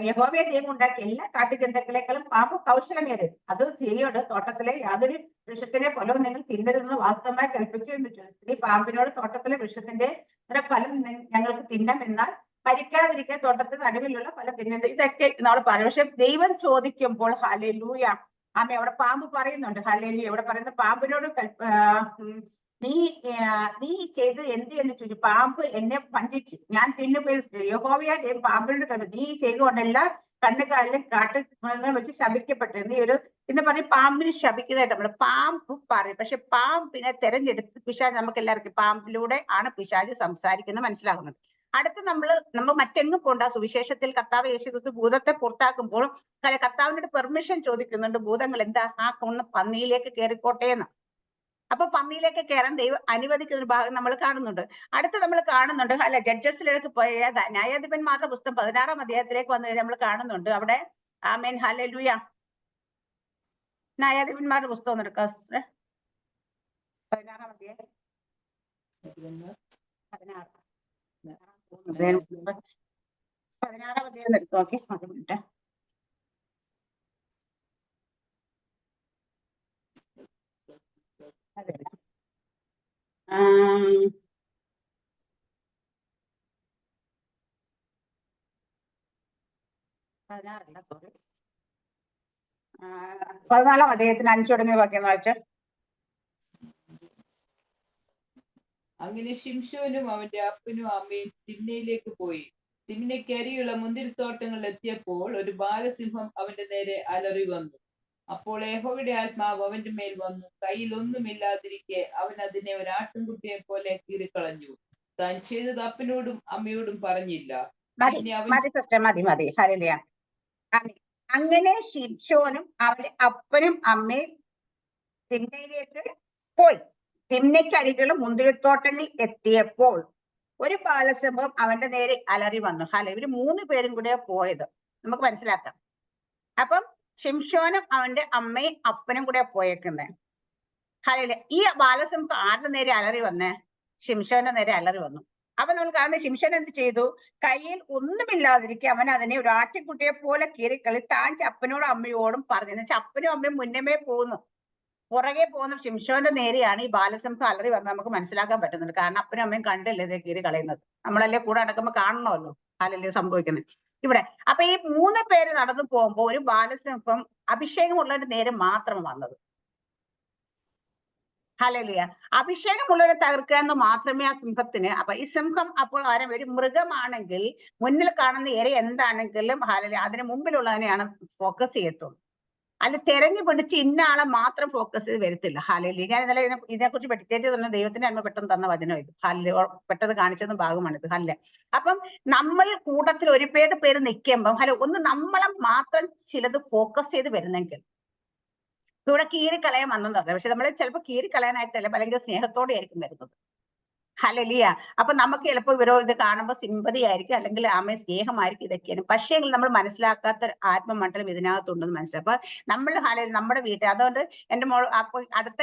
S1: യഹോവയെ ദൈവം ഉണ്ടാക്കിയ എല്ലാ കാട്ടുജന്തുക്കളെക്കാളും പാമ്പ് കൗശലമേറിയത്. അത് സ്ത്രീയോട് തോട്ടത്തിലെ യാതൊരു വൃക്ഷത്തിനെ ഫലവും നിങ്ങൾ തിന്നരുതെന്ന് വാസ്തവമായി കൽപ്പിച്ചു എന്ന് ചോദിച്ചു. സ്ത്രീ പാമ്പിനോട് തോട്ടത്തിലെ വൃക്ഷത്തിന്റെ ഫലം ഞങ്ങൾക്ക് തിന്നാം, എന്നാൽ പരിക്കാതിരിക്കാൻ തോട്ടത്തിന് നടുവിലുള്ള ഫലം തിന്നുന്നത്. ഇതൊക്കെ നമ്മൾ പറയും. പക്ഷെ ദൈവം ചോദിക്കുമ്പോൾ ഹല്ലേലൂയ, ആമേ, അവിടെ പാമ്പ് പറയുന്നുണ്ട്. ഹല്ലേലൂയ. ഇവിടെ പറയുന്ന പാമ്പിനോട് നീ ചെയ്ത് എന്ത് എന്ന് ചോദിച്ചു. പാമ്പ് എന്നെ വഞ്ചിച്ചു, ഞാൻ തിന്നുപോയി. യഹോവയാ പാമ്പിനോട് കണ്ടു, നീ ചെയ്തുകൊണ്ടല്ല കണ്ണുകാലിലും കാട്ടുമൃഗങ്ങൾ വെച്ച് ശപിക്കപ്പെട്ടു. എന്ന് പറഞ്ഞ് പാമ്പിന് ശപിക്കുന്നതായിട്ട് നമ്മൾ പാമ്പ് പറയും. പക്ഷെ പാമ്പിനെ തെരഞ്ഞെടുത്ത് പിശാച്, നമുക്ക് എല്ലാവർക്കും പാമ്പിലൂടെ ആണ് പിശാച് സംസാരിക്കുന്നത് മനസ്സിലാകുന്നത്. അടുത്ത് നമ്മൾ മറ്റെങ്ങും പോണ്ട. സുവിശേഷത്തിൽ കർത്താവ് യേശുക്രിസ്തു ഭൂതത്തെ പുറത്താക്കുമ്പോൾ കർത്താവിനോട് പെർമിഷൻ ചോദിക്കുന്നുണ്ട്. ഭൂതങ്ങൾ എന്താ ആ പന്നിയിലേക്ക് കയറിക്കോട്ടെ എന്ന്. അപ്പൊ പന്നിയിലേക്ക് കയറാൻ ദൈവം അനുവദിക്കുന്ന ഒരു ഭാഗം നമ്മൾ കാണുന്നുണ്ട്. അടുത്ത് നമ്മൾ കാണുന്നുണ്ട് അല്ല ജഡ്ജസിലേക്ക് പോയ ന്യായാധിപന്മാരുടെ പുസ്തകം 16-ാം അധ്യായത്തിലേക്ക് വന്നു കഴിഞ്ഞാൽ നമ്മൾ കാണുന്നുണ്ട് അവിടെ. ആമേൻ, ഹല്ലേലൂയ. ന്യായാധിപന്മാരുടെ പുസ്തകം ഒന്ന് എടുക്കാം. 16-ാം അധ്യായം 16-ാം അധ്യായം എടുത്തു നോക്കി. ഒരു മിനിറ്റ്. അതെ, 14-ാം അധ്യായത്തിന് 5 തുടങ്ങിയ വാക്യം വായിച്ച.
S2: അങ്ങനെ ശിംശോനും അവന്റെ അപ്പനും അമ്മയും തിമ്നയിലേക്ക് പോയി. തിമ്നയ്ക്കരിയുള്ള മുന്തിരിത്തോട്ടങ്ങളിൽ എത്തിയപ്പോൾ ഒരു ബാലസിംഹം അവന്റെ നേരെ അലറി വന്നു. അപ്പോൾ യഹോവയുടെ ആത്മാവ് അവന്റെ മേൽ വന്നു. കയ്യിൽ ഒന്നുമില്ലാതിരിക്കെ അവൻ അതിനെ ഒരു ആട്ടിൻകുട്ടിയെ പോലെ കീറിക്കളഞ്ഞു. താൻ ചെയ്തത് അപ്പനോടും അമ്മയോടും പറഞ്ഞില്ല.
S1: മതി. ഹല്ലേലൂയ. അങ്ങനെ ശിംശോനും അവന്റെ അപ്പനും അമ്മയും തിമ്നയിലേക്ക് പോയി. തിമ്നയ്ക്കരികിലും മുന്തിരിത്തോട്ടങ്ങളിൽ എത്തിയപ്പോൾ ഒരു ബാലസിംഹം അവന്റെ നേരെ അലറി വന്നു. ഇവര് 3 പേരും കൂടെ പോയത് നമുക്ക് മനസ്സിലാക്കാം. അപ്പം ശിംശോനും അവന്റെ അമ്മയും അപ്പനും കൂടെ പോയേക്കുന്നേ. ഈ ബാലസിംഹം ആരുടെ നേരെ അലറി വന്നേ? ശിംശോന്റെ നേരെ അലറി വന്നു. അപ്പൊ നമ്മൾ കാണുന്നത് ശിംശോൻ എന്ത് ചെയ്തു? കയ്യിൽ ഒന്നുമില്ലാതിരിക്കെ അവൻ അതിനെ ഒരു ആട്ടിൻകുട്ടിയെ പോലെ കീറിക്കളി താൻ അപ്പനോടും അമ്മയോടും പറഞ്ഞു. എന്നുവെച്ചാൽ അപ്പനും അമ്മയും മുന്നമേ പോകുന്നു, പുറകെ പോകുന്ന ശിംശോന്റെ നേരെയാണ് ഈ ബാലസിംഹം അലറി വന്ന് നമുക്ക് മനസ്സിലാക്കാൻ പറ്റുന്നുണ്ട്. കാരണം അപ്പനും അമ്മയും കണ്ടല്ലേ ഇത് കീറി കളയുന്നത്. നമ്മളല്ലേ കൂടെ നടക്കുമ്പോൾ കാണണമല്ലോ അല്ലല്ലേ സംഭവിക്കുന്നത് ഇവിടെ. അപ്പൊ ഈ 3 പേര് നടന്നു പോകുമ്പോ ഒരു ബാലസിംഹം അഭിഷേകമുള്ളവരുടെ നേരെ മാത്രം വന്നത്. ഹല്ലേലൂയ. അഭിഷേകമുള്ളവരെ തകർക്കുക എന്ന് മാത്രമേ ആ സിംഹത്തിന്. അപ്പൊ ഈ സിംഹം അപ്പോൾ ഒരു മൃഗമാണെങ്കിൽ മുന്നിൽ കാണുന്ന ഇര എന്താണെങ്കിലും ഹല്ലേലൂയ അതിന് മുമ്പിലുള്ളതിനെയാണ് ഫോക്കസ് ചെയ്യത്തുള്ളൂ. അല്ല തെരഞ്ഞു പിടിച്ച് ഇന്ന ആളെ മാത്രം ഫോക്കസ് ചെയ്ത് വരത്തില്ല. ഹല്ലേലൂയ. ഞാൻ ഇന്നലെ ഇതിനെക്കുറിച്ച് പഠിച്ചേറ്റ് തന്നെ ദൈവത്തിന്റെ അന്മ പെട്ടെന്ന് തന്ന വചനം ഇത്. പെട്ടെന്ന് കാണിച്ചതും ഭാഗമാണിത്. ഹല്ലെ. അപ്പം നമ്മൾ കൂട്ടത്തിൽ ഒരു പേര് നിൽക്കുമ്പം ഒന്ന് നമ്മളെ മാത്രം ചിലത് ഫോക്കസ് ചെയ്ത് വരുന്നെങ്കിൽ ഇവിടെ കീറിക്കളയാൻ വന്നെന്ന് പറയാം. പക്ഷെ നമ്മൾ ചിലപ്പോൾ കീറിക്കളയാനായിട്ടല്ല, അല്ലെങ്കിൽ സ്നേഹത്തോടെ ആയിരിക്കും വരുന്നത്. ഹല്ലേലൂയ. അപ്പൊ നമുക്ക് ചിലപ്പോൾ ഇവരോ ഇത് കാണുമ്പോൾ സിമ്പതി ആയിരിക്കും, അല്ലെങ്കിൽ സ്നേഹമായിരിക്കും, ഇതൊക്കെയാണ്. പക്ഷേ നമ്മൾ മനസ്സിലാക്കാത്ത ഒരു ആത്മമണ്ഡലം ഇതിനകത്തുണ്ടെന്ന് മനസ്സിലാക്കും. അപ്പൊ നമ്മൾ നമ്മുടെ വീട്ടിൽ, അതുകൊണ്ട് എന്റെ മോൾ അപ്പൊ അടുത്ത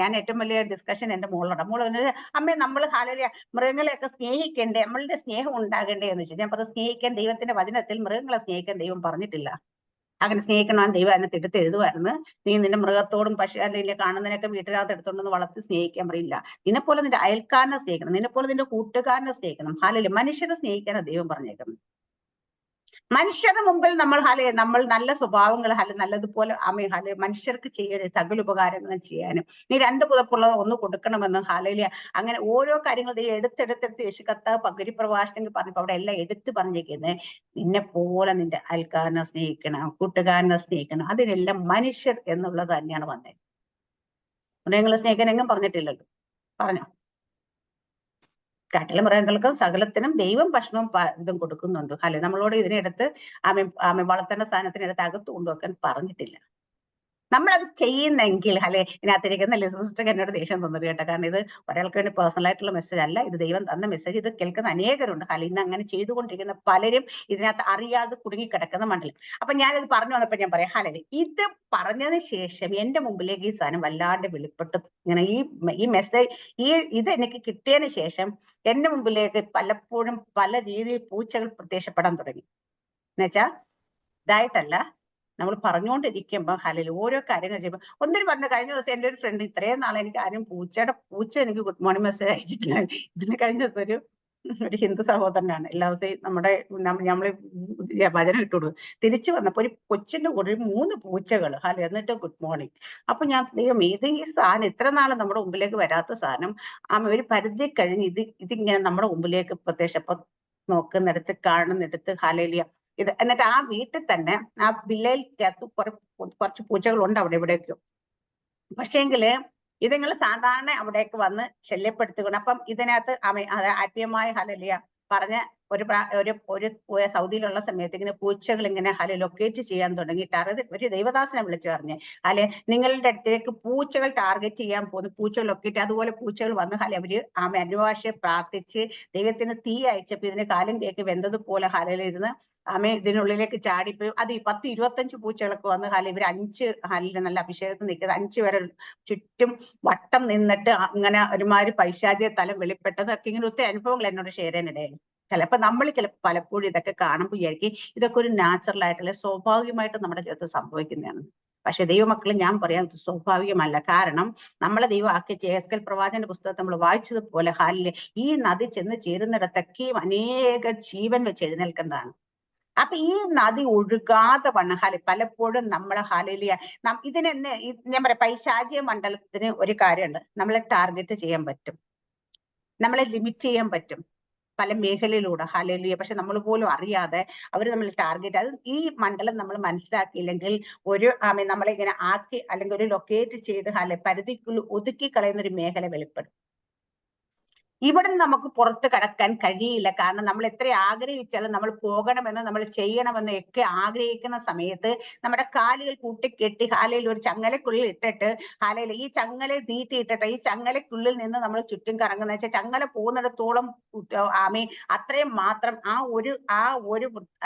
S1: ഞാൻ ഏറ്റവും വലിയ ഡിസ്കഷൻ എന്റെ മോളോട്, അമ്മേ നമ്മൾ മൃഗങ്ങളെയൊക്കെ സ്നേഹിക്കണ്ടേ, നമ്മളുടെ സ്നേഹം ഉണ്ടാകണ്ടേ എന്ന് വെച്ചാൽ ഞാൻ പറഞ്ഞു, സ്നേഹിക്കാൻ ദൈവത്തിന്റെ വചനത്തിൽ മൃഗങ്ങളെ സ്നേഹിക്കാൻ ദൈവം പറഞ്ഞിട്ടില്ല. അങ്ങനെ സ്നേഹിക്കണമെന്ന് ദൈവം അതിനകത്ത് എടുത്ത് എഴുതുമായിരുന്നു. നീ നിന്റെ മൃഗത്തോടും പക്ഷെ അല്ലെങ്കിൽ കാണുന്നതിനൊക്കെ വീട്ടിനകത്ത് എടുത്തോണ്ടെന്ന് വളർത്തി സ്നേഹിക്കാൻ പറയില്ല. നിന്നെപ്പോലെ നിന്റെ അയൽക്കാരനെ സ്നേഹിക്കണം, നിന്നെപ്പോലെ നിന്റെ കൂട്ടുകാരനെ സ്നേഹിക്കണം. ഹാലയില്ല, മനുഷ്യരെ സ്നേഹിക്കാനാണ് ദൈവം പറഞ്ഞേക്കുന്നത്. മനുഷ്യരുടെ മുമ്പിൽ നമ്മൾ നല്ല സ്വഭാവങ്ങൾ നല്ലതുപോലെ മനുഷ്യർക്ക് ചെയ്യാനും സകല ഉപകാരങ്ങളും ചെയ്യാനും, നീ 2 പുതപ്പുള്ളത് 1 കൊടുക്കണമെന്ന് ഹാലയില, അങ്ങനെ ഓരോ കാര്യങ്ങൾ എടുത്തെടുത്തെടുത്ത് യേശു കർത്താവ് പകുതി പ്രഭാഷണങ്ങൾ പറഞ്ഞപ്പോ അവിടെ എല്ലാം എടുത്തു പറഞ്ഞിരിക്കുന്നത്, നിന്നെ പോലെ നിന്റെ അയൽക്കാരനെ സ്നേഹിക്കണം, കൂട്ടുകാരനെ സ്നേഹിക്കണം. അതിനെല്ലാം മനുഷ്യർ എന്നുള്ളത് തന്നെയാണ് വന്നത്. മൃഗങ്ങളെ സ്നേഹിക്കാൻ എങ്ങും പറഞ്ഞിട്ടില്ലല്ലോ. പറഞ്ഞോ? കാട്ടിലെ മൃഗങ്ങൾക്കും സകലത്തിനും ദൈവം ഭക്ഷണവും ഇതും കൊടുക്കുന്നുണ്ട്. അല്ലെ, നമ്മളോട് ഇതിനെടുത്ത് വളർത്തേണ്ട സാധനത്തിനെടുത്ത് അകത്ത് കൊണ്ടുവെക്കാൻ പറഞ്ഞിട്ടില്ല. നമ്മളത് ചെയ്യുന്നെങ്കിൽ ഇതിനകത്തിരിക്കുന്ന സിസ്റ്റർക്ക് എന്നോട് ദേഷ്യം തോന്നുന്നു കേട്ടോ. കാരണം ഇത് ഒരാൾക്ക് വേണ്ടി പേഴ്സണൽ ആയിട്ടുള്ള മെസ്സേജ് അല്ല, ഇത് ദൈവം തന്ന മെസ്സേജ്. ഇത് കേൾക്കുന്ന അനേകരുണ്ട്. ഇന്ന് അങ്ങനെ ചെയ്തുകൊണ്ടിരിക്കുന്ന പലരും ഇതിനകത്ത് അറിയാതെ കുടുങ്ങിക്കിടക്കുന്ന മണ്ഡലം. അപ്പൊ ഞാനിത് പറഞ്ഞു വന്നപ്പോ ഞാൻ പറയാം, ഇത് പറഞ്ഞതിന് ശേഷം എന്റെ മുമ്പിലേക്ക് ഈ സാധനം വല്ലാണ്ട് വെളിപ്പെട്ട് ഇങ്ങനെ ഈ മെസ്സേജ് ഇത് എനിക്ക് കിട്ടിയതിന് ശേഷം എന്റെ മുമ്പിലേക്ക് പലപ്പോഴും പല രീതിയിൽ പൂച്ചകൾ പ്രത്യക്ഷപ്പെടാൻ തുടങ്ങി. എന്നുവെച്ചാ ഇതായിട്ടല്ല, നമ്മൾ പറഞ്ഞുകൊണ്ടിരിക്കുമ്പോ ഓരോ കാര്യങ്ങൾ ചെയ്യുമ്പോൾ ഒന്നിനും പറഞ്ഞു. കഴിഞ്ഞ ദിവസം എന്റെ ഒരു ഫ്രണ്ട്, ഇത്രയും നാളെ എനിക്ക് ആരും പൂച്ച എനിക്ക് ഗുഡ് മോർണിംഗ് മെസ്സേജ് അയച്ചിട്ടില്ല. ഇതിന് കഴിഞ്ഞ ദിവസം ഒരു ഹിന്ദു സഹോദരനാണ് എല്ലാ ദിവസവും നമ്മള് ഭജന ഇട്ടുകൊടു തിരിച്ചു വന്നപ്പോ ഒരു കൊച്ചിന്റെ കൂടെ 3 പൂച്ചകൾ എന്നിട്ട് ഗുഡ് മോർണിംഗ്. അപ്പൊ ഞാൻ ദൈവം, ഈ സാധനം ഇത്ര നാളെ നമ്മുടെ മുമ്പിലേക്ക് വരാത്ത സാധനം ഒരു പരിധി കഴിഞ്ഞ് ഇതിങ്ങനെ നമ്മുടെ മുമ്പിലേക്ക് പ്രത്യക്ഷപ്പം നോക്കുന്നിടത്ത് കാണുന്നിടത്ത് ഹാലേലിയ ഇത്. എന്നിട്ട് ആ വീട്ടിൽ തന്നെ ആ വില്ലയിൽക്കകത്ത് കുറച്ച് പൂച്ചകളുണ്ട് അവിടെ ഇവിടേക്കും. പക്ഷേങ്കില് ഇതുങ്ങൾ സാധാരണ അവിടേക്ക് വന്ന് ശല്യപ്പെടുത്തുകയാണ്. അപ്പം ഇതിനകത്ത് ആത്മീയമായ ഹല്ലേലൂയ പറഞ്ഞ ഒരു സൗദിയിലുള്ള സമയത്ത് ഇങ്ങനെ പൂച്ചകൾ ഇങ്ങനെ ലൊക്കേറ്റ് ചെയ്യാൻ തുടങ്ങിയിട്ട് ഒരു ദൈവദാസനെ വിളിച്ചു പറഞ്ഞ്, നിങ്ങളുടെ അടുത്തേക്ക് പൂച്ചകൾ ടാർഗറ്റ് ചെയ്യാൻ പോകുന്നു, പൂച്ചകൾ ലൊക്കേറ്റ്. അതുപോലെ പൂച്ചകൾ വന്ന് അവര് അന്യഭാഷയെ പ്രാർത്ഥിച്ച് ദൈവത്തിന് തീ അയച്ചപ്പോ ഇതിന് കാലും കേക്ക് വെന്തതുപോലെ ഇരുന്ന് ഇതിനുള്ളിലേക്ക് ചാടിപ്പോയി. അത് 10-25 പൂച്ചകളൊക്കെ വന്ന് ഇവർ 5 നല്ല അഭിഷേകത്തിൽ നിൽക്കുന്നത് 5 പേരെ ചുറ്റും വട്ടം നിന്നിട്ട് അങ്ങനെ ഒരുമാതിരി പൈശാചിക തലം വെളിപ്പെട്ടതൊക്കെ ഇങ്ങനെ ഒത്തിരി അനുഭവങ്ങൾ എന്നോട് ഷെയർ ചെയ്യാനിടയായി. ചിലപ്പോ പലപ്പോഴും ഇതൊക്കെ കാണുമ്പോൾ വിചാരിക്കും ഇതൊക്കെ ഒരു നാച്ചുറൽ ആയിട്ടുള്ള സ്വാഭാവികമായിട്ട് നമ്മുടെ ജീവിതത്തിൽ സംഭവിക്കുന്നതാണ്. പക്ഷെ ദൈവമക്കൾ, ഞാൻ പറയാം, ഇത് സ്വാഭാവികമല്ല. കാരണം നമ്മളെ ദൈവം ആക്കി എസ്കേൽ പ്രവാചകന്റെ പുസ്തകത്തിൽ നമ്മൾ വായിച്ചതുപോലെ ഈ നദി ചെന്ന് ചേരുന്നിടത്തൊക്കെയും അനേക ജീവൻ വെച്ച് എഴുന്നേൽക്കേണ്ടതാണ്. അപ്പൊ ഈ നദി ഒഴുകാതെ പലപ്പോഴും നമ്മളെ ഇതിനെന്നെ ഞാൻ പറയാം, പൈശാചിക മണ്ഡലത്തിന് ഒരു കാര്യമുണ്ട്, നമ്മളെ ടാർഗറ്റ് ചെയ്യാൻ പറ്റും, നമ്മളെ ലിമിറ്റ് ചെയ്യാൻ പറ്റും പല മേഖലയിലൂടെ പക്ഷെ നമ്മൾ പോലും അറിയാതെ അവർ നമ്മൾ ടാർഗറ്റ്. അത് ഈ മണ്ഡലം നമ്മൾ മനസ്സിലാക്കിയില്ലെങ്കിൽ നമ്മളെ ഇങ്ങനെ ആക്കി അല്ലെങ്കിൽ ഒരു ലൊക്കേറ്റ് ചെയ്ത് പരിധിക്കുള്ളിൽ ഒതുക്കി കളയുന്ന ഒരു മേഖല വെളിപ്പെടും. ഇവിടെ നമുക്ക് പുറത്ത് കടക്കാൻ കഴിയില്ല. കാരണം നമ്മൾ എത്ര ആഗ്രഹിച്ചാലും നമ്മൾ പോകണമെന്ന് നമ്മൾ ചെയ്യണമെന്ന് ഒക്കെ ആഗ്രഹിക്കുന്ന സമയത്ത് നമ്മുടെ കാലുകൾ കൂട്ടിക്കെട്ടി ഒരു ചങ്ങലക്കുള്ളിൽ ഇട്ടിട്ട് ഈ ചങ്ങല നീട്ടിയിട്ടിട്ട് ഈ ചങ്ങലക്കുള്ളിൽ നിന്ന് നമ്മൾ ചുറ്റും കറങ്ങുന്ന വെച്ചാൽ ചങ്ങല പോകുന്നിടത്തോളം അത്രയും മാത്രം ആ ഒരു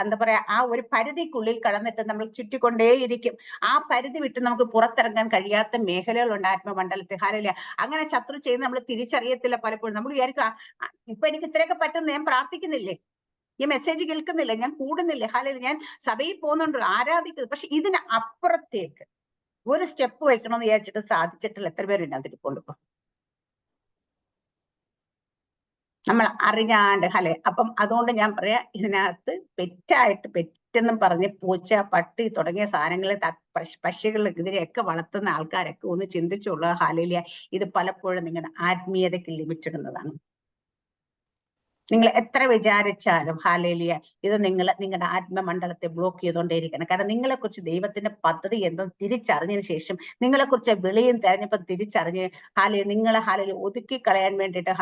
S1: എന്താ പറയാ ആ ഒരു പരിധിക്കുള്ളിൽ കടന്നിട്ട് നമ്മൾ ചുറ്റിക്കൊണ്ടേയിരിക്കും. ആ പരിധി വിട്ട് നമുക്ക് പുറത്തിറങ്ങാൻ കഴിയാത്ത മേഖലകളുണ്ട് ആത്മമണ്ഡലത്തിൽ. അങ്ങനെ ശത്രു ചെയ്യുന്ന നമ്മൾ തിരിച്ചറിയത്തില്ല. പലപ്പോഴും നമ്മൾ ഇപ്പൊ എനിക്ക് ഇത്രയൊക്കെ പറ്റുന്ന ഞാൻ പ്രാർത്ഥിക്കുന്നില്ലേ, ഈ മെസ്സേജ് കേൾക്കുന്നില്ല, ഞാൻ കൂടുന്നില്ല, ഞാൻ സഭയിൽ പോകുന്നുണ്ട്, ആരാധിക്കുന്നത്. പക്ഷെ ഇതിന് അപ്പുറത്തേക്ക് ഒരു സ്റ്റെപ്പ് വെക്കണമെന്ന് വിചാരിച്ചിട്ട് സാധിച്ചിട്ടില്ല. എത്ര പേരുണ്ട് അതിരിപ്പുള്ളൂ ഇപ്പൊ നമ്മൾ അറിഞ്ഞാണ്ട്. അപ്പം അതുകൊണ്ട് ഞാൻ പറയാ, ഇതിനകത്ത് പെറ്റെന്നും പറഞ്ഞ് പൂച്ച, പട്ടി തുടങ്ങിയ സാധനങ്ങൾ, പക്ഷികൾ ഇതിനെയൊക്കെ വളർത്തുന്ന ആൾക്കാരൊക്കെ ഒന്ന് ചിന്തിച്ചുള്ള ഇത് പലപ്പോഴും നിങ്ങളുടെ ആത്മീയതയ്ക്ക് ലിമിറ്റ് ഇടുന്നതാണ്. നിങ്ങൾ എത്ര വിചാരിച്ചാലും ഹാലേലിയ ഇത് നിങ്ങളുടെ ആത്മമണ്ഡലത്തെ ബ്ലോക്ക് ചെയ്തുകൊണ്ടേയിരിക്കണം. കാരണം നിങ്ങളെക്കുറിച്ച് ദൈവത്തിന്റെ പദ്ധതി എന്തെന്ന് തിരിച്ചറിഞ്ഞതിന് ശേഷം, നിങ്ങളെക്കുറിച്ച് വിളിയും തെരഞ്ഞെടുപ്പും തിരിച്ചറിഞ്ഞ് നിങ്ങളെ ഒതുക്കി കളയാൻ വേണ്ടിയിട്ട്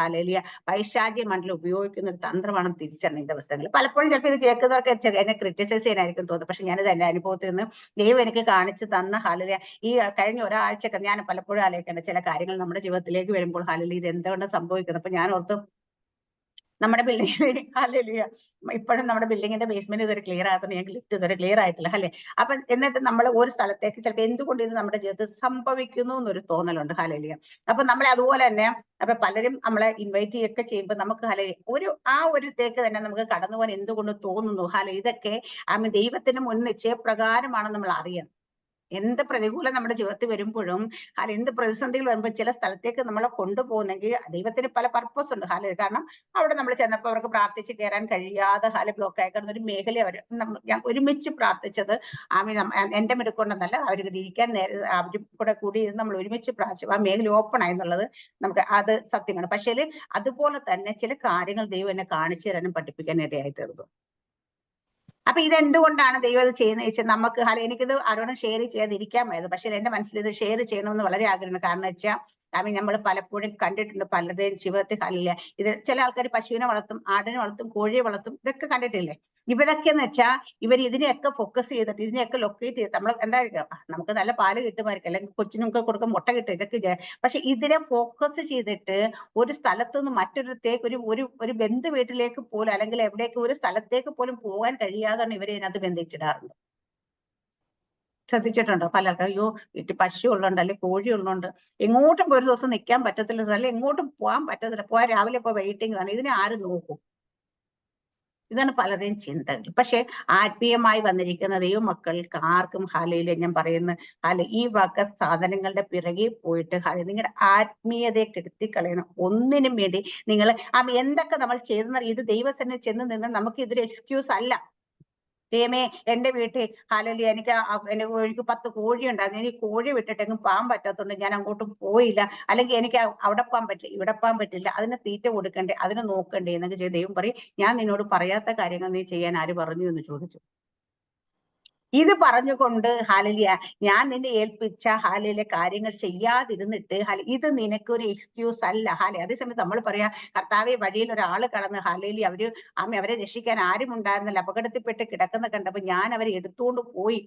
S1: പൈശാചിക മണ്ഡലം ഉപയോഗിക്കുന്ന ഒരു തന്ത്രമാണെന്ന് തിരിച്ചറിഞ്ഞ ദിവസങ്ങൾ. പലപ്പോഴും ചിലപ്പോൾ ഇത് കേൾക്കുന്നവർക്ക് എന്നെ ക്രിറ്റിസൈസ് ചെയ്യാനായിരിക്കും തോന്നുന്നത്. പക്ഷെ ഞാനിത് എന്റെ അനുഭവത്തിൽ നിന്ന് ദൈവം എനിക്ക് കാണിച്ചു തന്ന ഈ കഴിഞ്ഞ ഒരാഴ്ചക്ക് ഞാൻ പലപ്പോഴും ആലോചിക്കേണ്ട ചില കാര്യങ്ങൾ നമ്മുടെ ജീവിതത്തിലേക്ക് വരുമ്പോൾ ഇത് എന്തുകൊണ്ട് സംഭവിക്കുന്നത്. അപ്പൊ ഞാൻ ഓർത്ത് നമ്മുടെ ബിൽഡിംഗ് ഹാലേലുയ ഇപ്പോഴും നമ്മുടെ ബിൽഡിങ്ങിന്റെ ബേസ്മെന്റ് ഇതുവരെ ക്ലിയർ ആകത്തുണ്ട്, ഞങ്ങൾക്ക് ലിഫ്റ്റ് ഇതുവരെ ക്ലിയർ ആയിട്ടില്ല അല്ലെ. അപ്പൊ എന്നിട്ട് നമ്മൾ ഒരു സ്ഥലത്തേക്ക് ചിലപ്പോൾ എന്തുകൊണ്ട് ഇത് നമ്മുടെ ജീവിതത്തിൽ സംഭവിക്കുന്നു എന്നൊരു തോന്നലുണ്ട് ഹാലേലുയ. അപ്പൊ നമ്മളെ അതുപോലെ തന്നെ അപ്പൊ പലരും നമ്മളെ ഇൻവൈറ്റ് ചെയ്യൊക്കെ ചെയ്യുമ്പോൾ നമുക്ക് ഒരു തേക്ക് തന്നെ നമുക്ക് കടന്നു പോകാൻ എന്തുകൊണ്ട് തോന്നുന്നു ഇതൊക്കെ ദൈവത്തിന് മുൻ നിശ്ചയപ്രകാരമാണെന്ന് നമ്മൾ അറിയണം. എന്ത് പ്രതികൂലം നമ്മുടെ ജീവിതത്തിൽ വരുമ്പോഴും എന്ത് പ്രതിസന്ധികൾ വരുമ്പോൾ ചില സ്ഥലത്തേക്ക് നമ്മളെ കൊണ്ടുപോകുന്നെങ്കിൽ ദൈവത്തിന് പല പർപ്പസ് ഉണ്ട് കാരണം അവിടെ നമ്മൾ ചെന്നപ്പോൾ അവർക്ക് പ്രാർത്ഥിച്ച് കയറാൻ കഴിയാതെ ബ്ലോക്ക് ആയി കിടന്ന ഒരു മേഖല ഞാൻ ഒരുമിച്ച് പ്രാർത്ഥിച്ചത് എന്റെ മിടുക്കൊണ്ടെന്നല്ല, അവർ ഇരിക്കാൻ അവരും കൂടെ കൂടി നമ്മൾ ഒരുമിച്ച് പ്രാർത്ഥിച്ചു. ആ മേഖല ഓപ്പൺ ആയി എന്നുള്ളത് നമുക്ക് അത് സത്യമാണ്. പക്ഷേ അതുപോലെ തന്നെ ചില കാര്യങ്ങൾ ദൈവം എന്നെ കാണിച്ചു തരാനും പഠിപ്പിക്കാൻ ഇടയായി തീർന്നു. അപ്പൊ ഇതെന്തുകൊണ്ടാണ് ദൈവം അത് ചെയ്യുന്നത് വെച്ചാൽ നമുക്ക് എനിക്കിത് ആരോടും ഷെയർ ചെയ്യാതിരിക്കാമായിരുന്നു. പക്ഷെ എന്റെ മനസ്സിൽ ഇത് ഷെയർ ചെയ്യണമെന്ന് വളരെ ആഗ്രഹമാണ്. കാരണം വെച്ചാൽ നമ്മൾ പലപ്പോഴും കണ്ടിട്ടുണ്ട് പലരുടെയും ജീവിതത്തിൽ ഇത് ചില ആൾക്കാർ പശുവിനെ വളർത്തും, ആടിനെ വളർത്തും, കോഴിയെ വളർത്തും, ഇതൊക്കെ കണ്ടിട്ടില്ലേ. ഇവരൊക്കെന്ന് വെച്ചാൽ ഇതിനെയൊക്കെ ഫോക്കസ് ചെയ്തിട്ട് ഇതിനെയൊക്കെ ലൊക്കേറ്റ് ചെയ്തിട്ട് നമ്മൾ എന്തായിരിക്കും നമുക്ക് നല്ല പാല് കിട്ടുമായിരിക്കും, അല്ലെങ്കിൽ കൊച്ചിനൊക്കെ കൊടുക്കും, മുട്ട കിട്ടും, ഇതൊക്കെ. പക്ഷെ ഇതിനെ ഫോക്കസ് ചെയ്തിട്ട് ഒരു സ്ഥലത്ത് നിന്ന് മറ്റൊരിടത്തേക്ക് ഒരു ബന്ധു വീട്ടിലേക്ക് പോലും അല്ലെങ്കിൽ എവിടേക്ക് ഒരു സ്ഥലത്തേക്ക് പോലും പോകാൻ കഴിയാതാണ് ഇവരെ ഇതിനകത്ത് ബന്ധിച്ചിടാറുണ്ട്. ശ്രദ്ധിച്ചിട്ടുണ്ടോ? പല ആൾക്കാർ വീട്ടിൽ പശു ഉള്ളതുകൊണ്ട് അല്ലെങ്കിൽ കോഴി ഉള്ളതുകൊണ്ട് എങ്ങോട്ടും ഒരു ദിവസം നിൽക്കാൻ പറ്റത്തില്ല, അല്ലെങ്കിൽ എങ്ങോട്ടും പോകാൻ പറ്റത്തില്ല, പോയാൽ രാവിലെ ഇപ്പോൾ വെയിറ്റിംഗ് ആണ്, ഇതിനെ ആരും നോക്കും? ഇതാണ് പലരുടെയും ചിന്തകൾ. പക്ഷെ ആത്മീയമായി വന്നിരിക്കുന്ന ദൈവമക്കൾക്ക് ആർക്കും ഞാൻ പറയുന്ന ഈ വക സാധനങ്ങളുടെ പിറകെ പോയിട്ട് നിങ്ങളുടെ ആത്മീയതയെ കെടുത്തിക്കളയണം. ഒന്നിനും വേണ്ടി നിങ്ങൾ എന്തൊക്കെ നമ്മൾ ചെയ്തെന്ന് ഇത് ദൈവസന്നിധിയിൽ ചെന്ന് നിന്ന് നമുക്ക് ഇതൊരു എക്സ്ക്യൂസ് അല്ല. ദൈവമേ എന്റെ വീട്ടിൽ എനിക്ക് 10 കോഴി ഉണ്ടായിരുന്നു, എനിക്ക് കോഴി വിട്ടിട്ട് എങ്ങും പോകാൻ പറ്റാത്തതുകൊണ്ട് ഞാൻ അങ്ങോട്ടും പോയില്ല, അല്ലെങ്കിൽ എനിക്ക് അവിടെ പോകാൻ പറ്റില്ല, ഇവിടെ പോകാൻ പറ്റില്ല, അതിന് തീറ്റ കൊടുക്കണ്ടേ, അതിനെ നോക്കണ്ടേ എന്നൊക്കെ ചെയ്ത് ദൈവം പറയും, ഞാൻ നിന്നോട് പറയാത്ത കാര്യങ്ങൾ നീ ചെയ്യാൻ ആര് പറഞ്ഞു എന്ന് ചോദിച്ചു. ഇത് പറഞ്ഞുകൊണ്ട് ഞാൻ നിന്നെ ഏൽപ്പിച്ച കാര്യങ്ങൾ ചെയ്യാതിരുന്നിട്ട് ഇത് നിനക്കൊരു എക്സ്ക്യൂസ് അല്ല. അതേസമയത്ത് നമ്മൾ പറയാ കർത്താവെ വഴിയിൽ ഒരാള് കടന്ന് അവരെ രക്ഷിക്കാൻ ആരും ഉണ്ടായിരുന്നില്ല, അപകടത്തിൽപ്പെട്ട് കിടക്കുന്ന കണ്ടപ്പോ ഞാൻ അവരെ എടുത്തുകൊണ്ട് പോയി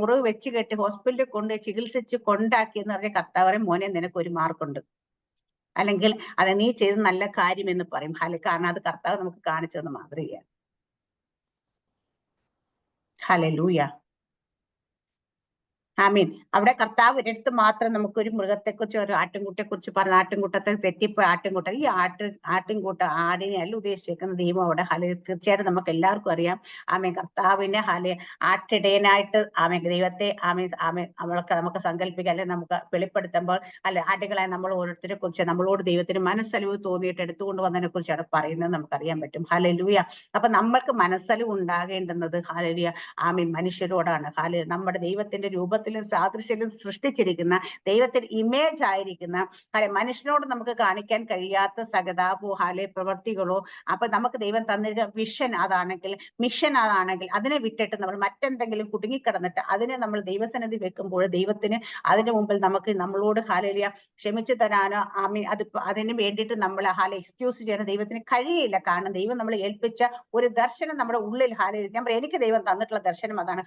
S1: മുറിവ് വെച്ച് കെട്ടി ഹോസ്പിറ്റലിൽ കൊണ്ട് ചികിത്സിച്ച് കൊണ്ടാക്കി എന്ന് പറഞ്ഞ കർത്താവരെ മോനെ നിനക്കൊരു മാർക്കുണ്ട്, അല്ലെങ്കിൽ അത് നീ ചെയ്ത നല്ല കാര്യം എന്ന് പറയും. കാരണം അത് കർത്താവ് നമുക്ക് കാണിച്ചു തന്ന മാതൃകയാണ്. ഹല്ലേലൂയ, ആമീൻ. അവിടെ കർത്താവ് ഒരിടത്ത് മാത്രം നമുക്കൊരു മൃഗത്തെക്കുറിച്ച് ഒരു ആട്ടിൻകുട്ടിയെക്കുറിച്ച് പറഞ്ഞ ആട്ടിൻകൂട്ടത്തെ തെറ്റിപ്പോയി ആട്ടിൻകൂട്ടം ഈ ആട്ടിൻകൂട്ട ആടിനെ അല്ല ഉദ്ദേശിക്കുന്ന ദൈവം അവിടെ തീർച്ചയായിട്ടും നമുക്ക് എല്ലാവർക്കും അറിയാം. കർത്താവിനെ ആട്ടിടയനായിട്ട് ദൈവത്തെ നമുക്ക് സങ്കല്പിക്കാം, അല്ലെ നമുക്ക് വെളിപ്പെടുത്തുമ്പോൾ ആടുകളെ നമ്മൾ ഓരോരുത്തരെ കുറിച്ച് നമ്മളോട് ദൈവത്തിന് മനസ്സലിവ് തോന്നിയിട്ട് എടുത്തുകൊണ്ട് വന്നതിനെ കുറിച്ചാണ് പറയുന്നത് നമുക്കറിയാൻ പറ്റും. ഹല്ലേലൂയ. അപ്പൊ നമ്മൾക്ക് മനസ്സലിവ് ഉണ്ടാകേണ്ടുന്നത് മനുഷ്യരോടാണ്. നമ്മുടെ ദൈവത്തിന്റെ രൂപത്തിലും സാദൃശ്യത്തിലും സൃഷ്ടിച്ചിരിക്കുന്ന ദൈവത്തിന്റെ ഇമേജ് ആയിരിക്കുന്ന മനുഷ്യനോട് നമുക്ക് കാണിക്കാൻ കഴിയാത്ത സകതാപോ പ്രവൃത്തികളോ അപ്പൊ നമുക്ക് ദൈവം തന്നിരിക്കുന്ന വിഷൻ അതാണെങ്കിൽ മിഷൻ അതാണെങ്കിൽ അതിനെ വിട്ടിട്ട് നമ്മൾ മറ്റെന്തെങ്കിലും കുടുങ്ങിക്കിടന്നിട്ട് അതിനെ നമ്മൾ ദൈവസന്നിധി വെക്കുമ്പോൾ ദൈവത്തിന് അതിന് മുമ്പിൽ നമ്മളോട് ക്ഷമിച്ചു തരാനോ അതിന് വേണ്ടിയിട്ട് നമ്മൾ എക്സ്ക്യൂസ് ചെയ്യാനോ ദൈവത്തിന് കഴിയില്ല. കാരണം ദൈവം നമ്മൾ ഏൽപ്പിച്ച ഒരു ദർശനം നമ്മുടെ ഉള്ളിൽ എനിക്ക് ദൈവം തന്നിട്ടുള്ള ദർശനം അതാണ്.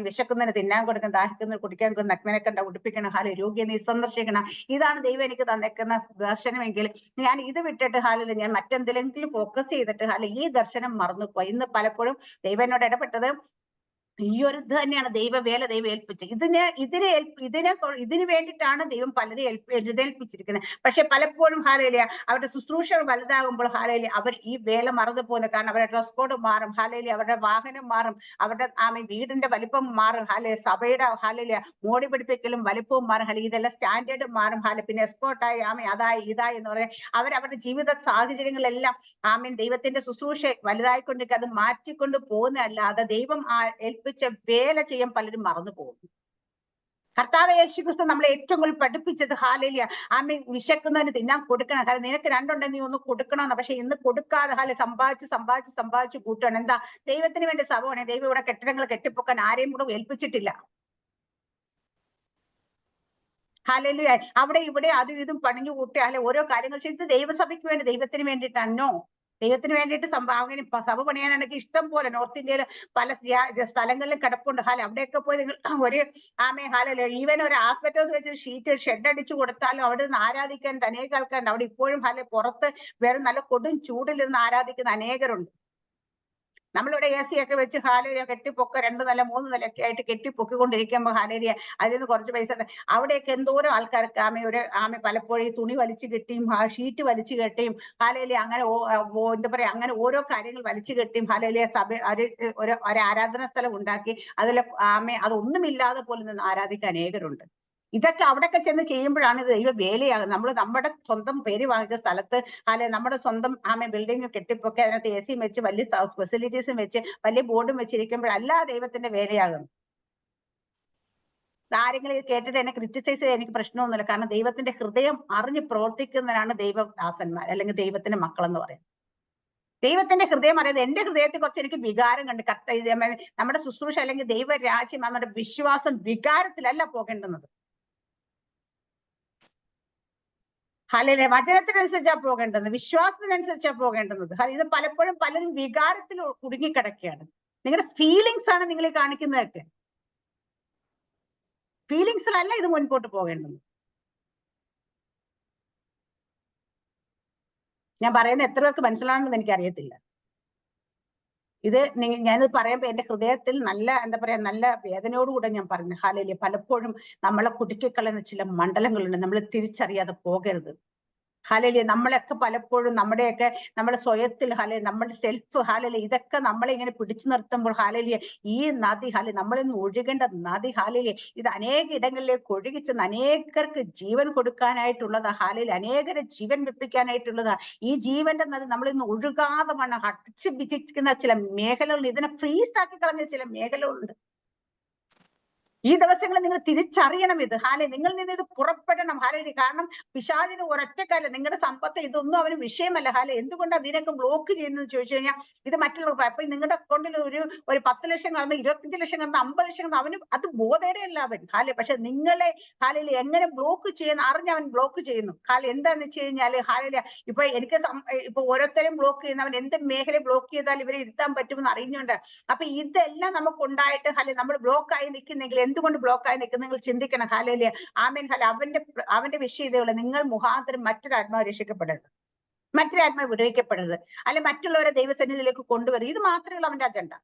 S1: വിശക്കുന്നതിന് തിന്നാൻ കൊടുക്കണം, ദാഹിക്കുന്നതിന് കുടിക്കാൻ കൊടുക്കണം, നഗ്നനെ കണ്ട ഉടുപ്പിക്കണം, രോഗിയെ നീ സന്ദർശിക്കണം. ഇതാണ് ദൈവം എനിക്ക് തന്നേക്കുന്ന ദർശനമെങ്കിൽ ഞാൻ ഇത് വിട്ടിട്ട് ഞാൻ മറ്റെന്തെങ്കിലും ഫോക്കസ് ചെയ്തിട്ട് ഈ ദർശനം മറന്നുപോയി. ഇന്ന് പലപ്പോഴും ദൈവം എന്നോട് ഇടപെട്ടത് ഈ ഒരു ഇത് തന്നെയാണ് ദൈവവേല ദൈവം ഏൽപ്പിച്ചത്. ഇതിന് വേണ്ടിയിട്ടാണ് ദൈവം പലരെ എഴുതേൽപ്പിച്ചിരിക്കുന്നത്. പക്ഷെ പലപ്പോഴും അവരുടെ ശുശ്രൂഷ വലുതാകുമ്പോൾ അവർ ഈ വേല മറന്നു പോകുന്നത്. കാരണം അവരുടെ ഡ്രസ് കോഡ് മാറും, അവരുടെ വാഹനം മാറും, അവരുടെ വീടിന്റെ വലിപ്പം മാറും, സഭയുടെ മോടി പിടിപ്പിക്കലും വലിപ്പവും മാറും, ഇതെല്ലാം സ്റ്റാൻഡേർഡ് മാറും, പിന്നെ എസ്കോട്ടായി അതായി ഇതായി എന്ന് പറയാം. അവരുടെ ജീവിത സാഹചര്യങ്ങളെല്ലാം ദൈവത്തിന്റെ ശുശ്രൂഷ വലുതായിക്കൊണ്ടിരിക്കുക അത് മാറ്റിക്കൊണ്ട് പോകുന്നതല്ലാതെ ദൈവം ഏൽപ്പിച്ച വേല ചെയ്യാൻ പലരും മറന്നു പോകുന്നു. കർത്താവ് യേശു ക്രിസ്തു നമ്മളെ ഏറ്റവും കൂടുതൽ പഠിപ്പിച്ചത് ഹാലേലിയ ആമേ വിശക്കുന്നവന് തിന്നാൻ കൊടുക്കണം. കാരണം നിനക്ക് രണ്ടുണ്ടെങ്കിൽ നീ ഒന്ന് കൊടുക്കണമെന്ന്. പക്ഷെ ഇന്ന് കൊടുക്കാതെ സമ്പാദിച്ച് കൂട്ടണം. എന്താ? ദൈവത്തിന് വേണ്ടി സഭയാണ്. ദൈവം ഇവിടെ കെട്ടിടങ്ങൾ കെട്ടിപ്പൊക്കാൻ ആരെയും കൂടെ ഏൽപ്പിച്ചിട്ടില്ല. ഹാലേലുയ. അവിടെ ഇവിടെ അതും ഇതും പണിഞ്ഞു കൂട്ടി അല്ലെ ഓരോ കാര്യങ്ങൾ ചെയ്ത് ദൈവസഭയ്ക്ക് വേണ്ടി, ദൈവത്തിന് വേണ്ടിയിട്ടാണോ? ദൈവത്തിന് വേണ്ടിയിട്ട് അങ്ങനെ സഭ പണിയാനാണെങ്കിൽ ഇഷ്ടം പോലെ നോർത്ത് ഇന്ത്യയിൽ പല സ്ഥലങ്ങളിലും കിടപ്പുണ്ട്. അവിടെയൊക്കെ പോയി നിങ്ങൾ ഒരു ഈവൻ ഒരു ആസ്പെറ്റോസ് വെച്ച് ഷീറ്റ് ഷെഡ് അടിച്ചു കൊടുത്താലും അവിടെ നിന്ന് ആരാധിക്കാൻ അനേക ആൾക്കാരുണ്ട്. അവിടെ ഇപ്പോഴും പുറത്ത് വേറെ നല്ല കൊടും ചൂടിൽ നിന്ന് ആരാധിക്കുന്ന അനേകരുണ്ട്. നമ്മളിവിടെ AC ഒക്കെ വെച്ച് ഹാലേരിയ കെട്ടിപ്പൊക്ക 2 നില 3 നിലയൊക്കെ ആയിട്ട് കെട്ടിപ്പൊക്കിക്കൊണ്ടിരിക്കുമ്പോൾ ഹാലേരിയ അതിൽ നിന്ന് കുറച്ച് പൈസ അവിടെയൊക്കെ എന്തോരം ആൾക്കാർക്ക് ആമെ പലപ്പോഴും തുണി വലിച്ചു കെട്ടിയും ഷീറ്റ് വലിച്ചു കെട്ടിയും ഹാലേലിയ അങ്ങനെ എന്താ പറയാ അങ്ങനെ ഓരോ കാര്യങ്ങൾ വലിച്ചു കെട്ടിയും ഹാലേലിയ സഭ ഒരു ആരാധന സ്ഥലം ഉണ്ടാക്കി അതിൽ അതൊന്നുമില്ലാതെ പോലും നിന്ന് ആരാധിക്കാൻ അനേകരുണ്ട്. ഇതൊക്കെ അവിടെയൊക്കെ ചെന്ന് ചെയ്യുമ്പോഴാണ് ഇത് ദൈവ വേലയാകുന്നത്. നമ്മൾ നമ്മുടെ സ്വന്തം പേര് വാങ്ങിച്ച സ്ഥലത്ത് നമ്മുടെ സ്വന്തം ബിൽഡിംഗ് കെട്ടിപ്പൊക്കെ അതിനകത്ത് AC വെച്ച് വലിയ ഫെസിലിറ്റീസും വെച്ച് വലിയ ബോർഡും വെച്ചിരിക്കുമ്പോഴല്ല ദൈവത്തിന്റെ വേലയാകുന്നു. ആരെങ്കിലും ഇത് കേട്ടിട്ട് എന്നെ ക്രിറ്റിസൈസ് ചെയ്യാൻ എനിക്ക് പ്രശ്നമൊന്നുമില്ല. കാരണം ദൈവത്തിന്റെ ഹൃദയം അറിഞ്ഞ് പ്രവർത്തിക്കുന്നവരാണ് ദൈവദാസന്മാർ അല്ലെങ്കിൽ ദൈവത്തിന്റെ മക്കൾ എന്ന് പറയുന്നത്. ദൈവത്തിന്റെ ഹൃദയം അറിയാതെ എന്റെ ഹൃദയത്തിൽ കുറച്ച് എനിക്ക് വികാരം കണ്ട് നമ്മുടെ ശുശ്രൂഷ അല്ലെങ്കിൽ ദൈവരാജ്യം നമ്മുടെ വിശ്വാസം വികാരത്തിലല്ല പോകേണ്ടുന്നത്. വചനത്തിനനുസരിച്ചാ പോകേണ്ടത്, വിശ്വാസത്തിനനുസരിച്ചാ പോകേണ്ടുന്നത്. ഇത് പലപ്പോഴും പലരും വികാരത്തിൽ കുടുങ്ങിക്കിടക്കുകയാണ്. നിങ്ങളുടെ ഫീലിങ്സ് ആണ് നിങ്ങൾ ഈ കാണിക്കുന്നതൊക്കെ. ഫീലിങ്സിലല്ല ഇത് മുൻപോട്ട് പോകേണ്ടത്. ഞാൻ പറയുന്നത് എത്ര പേർക്ക് മനസ്സിലാണെന്ന് എനിക്കറിയത്തില്ല. ഇത് ഞാനിത് പറയുമ്പോൾ എന്റെ ഹൃദയത്തിൽ നല്ല എന്താ പറയാ നല്ല വേദനയോടുകൂടെ ഞാൻ പറഞ്ഞു. ഹാലേലിയ. പലപ്പോഴും നമ്മളെ കുടുക്കിക്കളയുന്ന ചില മണ്ഡലങ്ങളുണ്ട്. നമ്മൾ തിരിച്ചറിയാതെ പോകരുത്. ഹാലേലിയ. നമ്മളൊക്കെ പലപ്പോഴും നമ്മുടെ സ്വയത്തിൽ നമ്മുടെ സെൽഫ് ഇതൊക്കെ നമ്മളെ ഇങ്ങനെ പിടിച്ചു നിർത്തുമ്പോൾ ഹാലേലിയ ഈ നദി നമ്മളിൽ നിന്ന് ഒഴുകേണ്ട നദി ഹാലേലിയ ഇത് അനേക ഇടങ്ങളിലേക്ക് ഒഴുകിച്ചെന്ന് അനേകർക്ക് ജീവൻ കൊടുക്കാനായിട്ടുള്ളതാ. ഹാലേലിയ. അനേകരെ ജീവൻ വെപ്പിക്കാനായിട്ടുള്ളതാ. ഈ ജീവന്റെ നദി നമ്മളിൽ നിന്ന് ഒഴുകാതെ വണ്ണം അടിച്ചു പിടിക്കുന്ന ചില മേഖലകളുണ്ട്. ഇതിനെ ഫ്രീസ് ആക്കി കളഞ്ഞ ചില മേഖലകളുണ്ട്. ഈ ദിവസങ്ങളിൽ നിങ്ങൾ തിരിച്ചറിയണം ഇത്. നിങ്ങൾ നിന്ന് ഇത് പുറപ്പെടണം. കാരണം പിശാചിന് ഒരൊറ്റക്കാര്യം നിങ്ങളുടെ സമ്പത്ത് ഇതൊന്നും അവന് വിഷയമല്ല. എന്തുകൊണ്ടാണ് ഇതിനൊക്കെ ബ്ലോക്ക് ചെയ്യുന്നത് ചോദിച്ചു കഴിഞ്ഞാൽ ഇത് മറ്റുള്ളവർ അപ്പൊ നിങ്ങളുടെ അക്കൗണ്ടിൽ ഒരു 10 ലക്ഷം കാണുന്ന 25 ലക്ഷം കാണുന്ന 50 ലക്ഷം കാണുന്ന അവന് അത് ബോധയുടെ അല്ല അവൻ. പക്ഷെ നിങ്ങളെ എങ്ങനെ ബ്ലോക്ക് ചെയ്യുന്ന അറിഞ്ഞ് അവൻ ബ്ലോക്ക് ചെയ്യുന്നു. എന്താന്ന് വെച്ച് കഴിഞ്ഞാല് ഇപ്പൊ എനിക്ക് ഇപ്പൊ ഓരോരുത്തരും ബ്ലോക്ക് ചെയ്യുന്ന അവൻ എന്ത് മേഖല ബ്ലോക്ക് ചെയ്താൽ ഇവരെ ഇരുത്താൻ പറ്റുമെന്ന് അറിഞ്ഞുകൊണ്ട് അപ്പൊ ഇതെല്ലാം നമുക്ക് ഉണ്ടായിട്ട് നമ്മൾ ബ്ലോക്കായി നിൽക്കുന്നെങ്കിൽ എന്തുകൊണ്ട് ബ്ലോക്കായി നിൽക്കുന്ന നിങ്ങൾ ചിന്തിക്കണം. ഹാലേലിയ. ആമേൻ. അവന്റെ വിഷയം ഇതേ ഉള്ളൂ. നിങ്ങൾ മുഖാന്തരം മറ്റൊരു ആത്മാവ് രക്ഷിക്കപ്പെടരുത്, മറ്റൊരു ആത്മാവ് വിടുവിക്കപ്പെടരുത്, അല്ലെ മറ്റുള്ളവരെ ദൈവസന്നിധിയിലേക്ക് കൊണ്ടുവരും. ഇത് മാത്രമേ ഉള്ളൂ അവന്റെ അജണ്ട.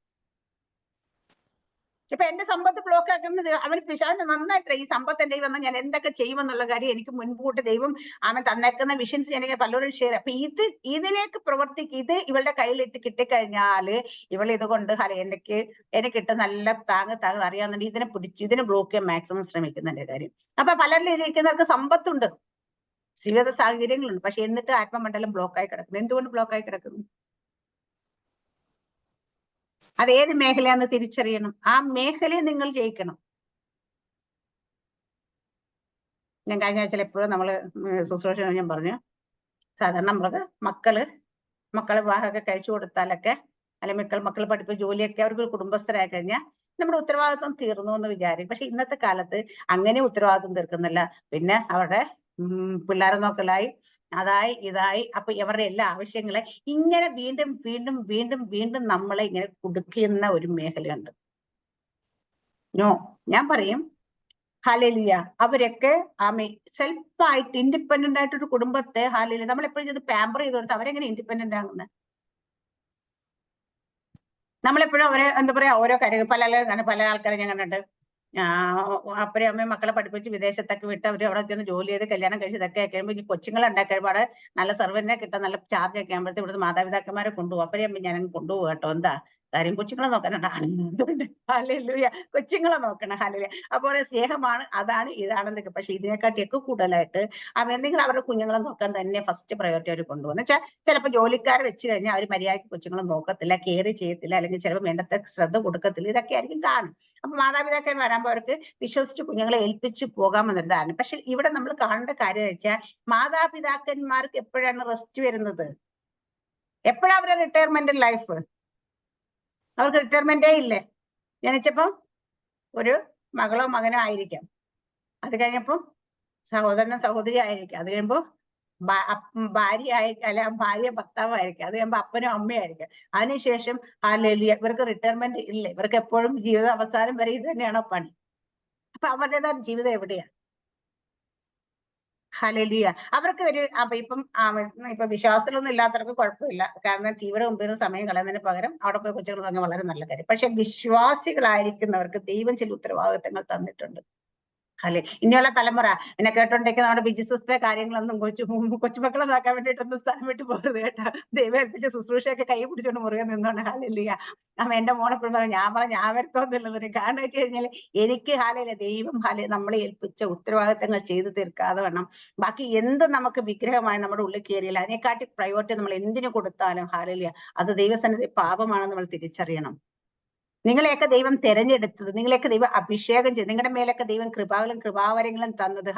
S1: ഇപ്പൊ എന്റെ സമ്പത്ത് ബ്ലോക്ക് ആക്കുന്നത് അവന് പിശാചിന് നന്നായിട്ട് ഈ സമ്പത്ത് എന്റെ വന്നാൽ ഞാൻ എന്തൊക്കെ ചെയ്യുമെന്നുള്ള കാര്യം എനിക്ക് മുൻകൂട്ട് ദൈവം അവൻ തന്നേക്കുന്ന വിഷൻസ് എനിക്ക് പലരും ഷെയർ. അപ്പൊ ഇതിലേക്ക് പ്രവർത്തിക്കും. ഇത് ഇവളുടെ കയ്യിലിട്ട് കിട്ടിക്കഴിഞ്ഞാല് ഇവൾ ഇതുകൊണ്ട് എനിക്ക് ഇട്ട് നല്ല താങ്ങ് അറിയാവുന്നുണ്ട്. ഇതിനെ ബ്ലോക്ക് ചെയ്യാൻ മാക്സിമം ശ്രമിക്കുന്നതിന്റെ കാര്യം. അപ്പൊ പലരിലും ഇരിക്കുന്നവർക്ക് സമ്പത്തുണ്ട്, ജീവിത സാഹചര്യങ്ങളുണ്ട്, പക്ഷെ എന്നിട്ട് ആത്മമണ്ഡലം ബ്ലോക്കായി കിടക്കുന്നു. എന്തുകൊണ്ട് ബ്ലോക്കായി കിടക്കുന്നു? അതേത് മേഖലയാന്ന് തിരിച്ചറിയണം. ആ മേഖലയെ നിങ്ങൾ ജയിക്കണം. ഞാൻ കഴിഞ്ഞ ആഴ്ച എപ്പോഴും നമ്മള് ശുശ്രൂഷ ഞാൻ പറഞ്ഞു, സാധാരണ നമ്മൾക്ക് മക്കള് വിവാഹമൊക്കെ കഴിച്ചു കൊടുത്താലൊക്കെ അല്ലെങ്കിൽ മക്കൾ പഠിപ്പ് ജോലിയൊക്കെ അവർക്ക് കുടുംബസ്ഥരായി കഴിഞ്ഞാൽ നമ്മുടെ ഉത്തരവാദിത്വം തീർന്നു എന്ന് വിചാരിക്കും. പക്ഷെ ഇന്നത്തെ കാലത്ത് അങ്ങനെ ഉത്തരവാദിത്വം തീർക്കുന്നില്ല. പിന്നെ അവരുടെ പിള്ളേരെ നോക്കലായി, അതായി ഇതായി. അപ്പൊ ഇവരുടെ എല്ലാ ആവശ്യങ്ങളെ ഇങ്ങനെ വീണ്ടും വീണ്ടും വീണ്ടും വീണ്ടും നമ്മളെ ഇങ്ങനെ കുടുക്കുന്ന ഒരു മേഖലയുണ്ട്. ഞാൻ പറയും ഹാലേലിയ. അവരൊക്കെ സെൽഫായിട്ട് ഇൻഡിപെൻഡന്റ് ആയിട്ടൊരു കുടുംബത്തെ ഹാലേലിയ നമ്മൾ എപ്പോഴും ചെയ്ത് പാമ്പർ ചെയ്ത് കൊടുത്ത് അവരെങ്ങനെ ഇൻഡിപെൻഡന്റ് ആകുന്നത്? നമ്മളെപ്പോഴും അവരെ എന്താ പറയാ ഓരോ കാര്യങ്ങൾ പല ആൾക്കാരെ ഞാൻ കണ്ടിട്ട് അപ്പനും അമ്മയും മക്കളെ പഠിപ്പിച്ച് വിദേശത്തൊക്കെ വിട്ട് അവർ അവിടെ ചെന്ന് ജോലി ചെയ്ത് കല്യാണം കഴിച്ചതൊക്കെ കഴിയുമ്പോൾ ഇനി കൊച്ചുങ്ങളെ ഉണ്ടാക്കിയപാട് നല്ല സർവന്റിനെ കിട്ടാൻ നല്ല ചാർജ് ഒക്കെ ആകുമ്പോഴത്തെ ഇവിടുത്തെ മാതാപിതാക്കന്മാരെ കൊണ്ടുപോകും. അപ്പനും അമ്മയും ഞാനങ്ങ് കൊണ്ടുപോകും കേട്ടോ. എന്താ കാര്യം കൊച്ചുങ്ങളെ നോക്കാനുണ്ട് അതുകൊണ്ട് ഹല്ലേലൂയ, കൊച്ചുങ്ങളെ നോക്കണം. ഹല്ലേലൂയ. അപ്പോൾ സ്നേഹമാണ്, അതാണ്, ഇതാണെന്നൊക്കെ. പക്ഷെ ഇതിനെക്കാട്ടിയൊക്കെ കൂടുതലായിട്ട് നിങ്ങൾ അവരുടെ കുഞ്ഞുങ്ങളെ നോക്കാൻ തന്നെ ഫസ്റ്റ് പ്രയോറിറ്റി അവർ കൊണ്ടുപോകുന്നു വെച്ചാൽ ചിലപ്പോൾ ജോലിക്കാരെ വെച്ച് കഴിഞ്ഞാൽ അവർ മര്യാദയ്ക്ക് കൊച്ചുങ്ങളെ നോക്കത്തില്ല, കെയർ ചെയ്യത്തില്ല, അല്ലെങ്കിൽ ചിലപ്പോൾ വേണ്ടത്ര ശ്രദ്ധ കൊടുക്കത്തില്ല. ഇതൊക്കെ ആയിരിക്കും കാരണം. അപ്പൊ മാതാപിതാക്കൾ വരാമ്പോൾ അവർക്ക് വിശ്വസിച്ച് കുഞ്ഞുങ്ങളെ ഏൽപ്പിച്ചു പോകാമെന്നതാണ്. പക്ഷെ ഇവിടെ നമ്മൾ കാണേണ്ട കാര്യം വെച്ചാൽ മാതാപിതാക്കന്മാർക്ക് എപ്പോഴാണ് റെസ്റ്റ് വരുന്നത്? എപ്പോഴാ അവരുടെ റിട്ടയർമെന്റ് ലൈഫ്? അവർക്ക് റിട്ടയർമെന്റേ ഇല്ലേ. ജനിച്ചപ്പോ ഒരു മകളോ മകനോ ആയിരിക്കാം, അത് കഴിഞ്ഞപ്പോ സഹോദരനോ സഹോദരി ആയിരിക്കാം, അത് കഴിയുമ്പോ ഭാര്യ ആയിരിക്കും, അല്ല ഭാര്യ ഭർത്താവ് ആയിരിക്കും, അത് കഴിയുമ്പോ അപ്പനോ അമ്മയായിരിക്കും. അതിനുശേഷം ഹല്ലേലൂയ, ഇവർക്ക് റിട്ടയർമെന്റ് ഇല്ല. ഇവർക്ക് എപ്പോഴും ജീവിത അവസാനം വരെ ഇത് തന്നെയാണോ പണി? അപ്പൊ അവരുടേതായ ജീവിതം എവിടെയാണ്? ഹല്ലേലൂയ. അവർക്ക് ഒരു ഇപ്പൊ വിശ്വാസത്തിലൊന്നും ഇല്ലാത്തവർക്ക് കുഴപ്പമില്ല. കാരണം ടിവിയുടെ മുമ്പിൽ സമയം കളയുന്നതിന് പകരം അവിടെ പോയി കൊച്ചുകൾ പറഞ്ഞാൽ വളരെ നല്ല കാര്യം. പക്ഷെ വിശ്വാസികളായിരിക്കുന്നവർക്ക് ദൈവം ചില ഉത്തരവാദിത്തങ്ങൾ തന്നിട്ടുണ്ട്. അല്ലെ, ഇനിയുള്ള തലമുറ എന്നെ കേട്ടോണ്ടിരിക്കുന്ന നമ്മുടെ ബിജി സിസ്റ്ററെ കാര്യങ്ങളൊന്നും കൊച്ചുമക്കളെ നോക്കാൻ വേണ്ടിയിട്ടൊന്നും സ്ഥലം വിട്ടു പോകരുത് കേട്ടോ. ദൈവം ഏൽപ്പിച്ച ശുശ്രൂഷയൊക്കെ കൈ പിടിച്ചോണ്ട് മുറുകെ നിന്നോണ്ട് ഹല്ലേലൂയ. എന്റെ മോളെപ്പോഴും പറഞ്ഞു, ഞാൻ വരത്തോന്നുള്ളതിന്. കാരണം വെച്ച് കഴിഞ്ഞാൽ എനിക്ക് ദൈവം നമ്മളെ ഏൽപ്പിച്ച ഉത്തരവാദിത്തങ്ങൾ ചെയ്തു തീർക്കാതെ വേണം ബാക്കി എന്ത് നമുക്ക് വിഗ്രഹമായി നമ്മുടെ ഉള്ളിൽ കയറിയില്ല അതിനെക്കാട്ടി പ്രയോറിറ്റി നമ്മൾ എന്തിനു കൊടുത്താലും ഹല്ലേലൂയ അത് ദൈവസന്നിധി പാപമാണെന്ന് നമ്മൾ തിരിച്ചറിയണം. നിങ്ങളെയൊക്കെ ദൈവം തെരഞ്ഞെടുത്തത്, നിങ്ങളെയൊക്കെ ദൈവം അഭിഷേകം ചെയ്ത്, നിങ്ങളുടെ മേലൊക്കെ ദൈവം കൃപകളും കൃപാവരങ്ങളും തന്നത്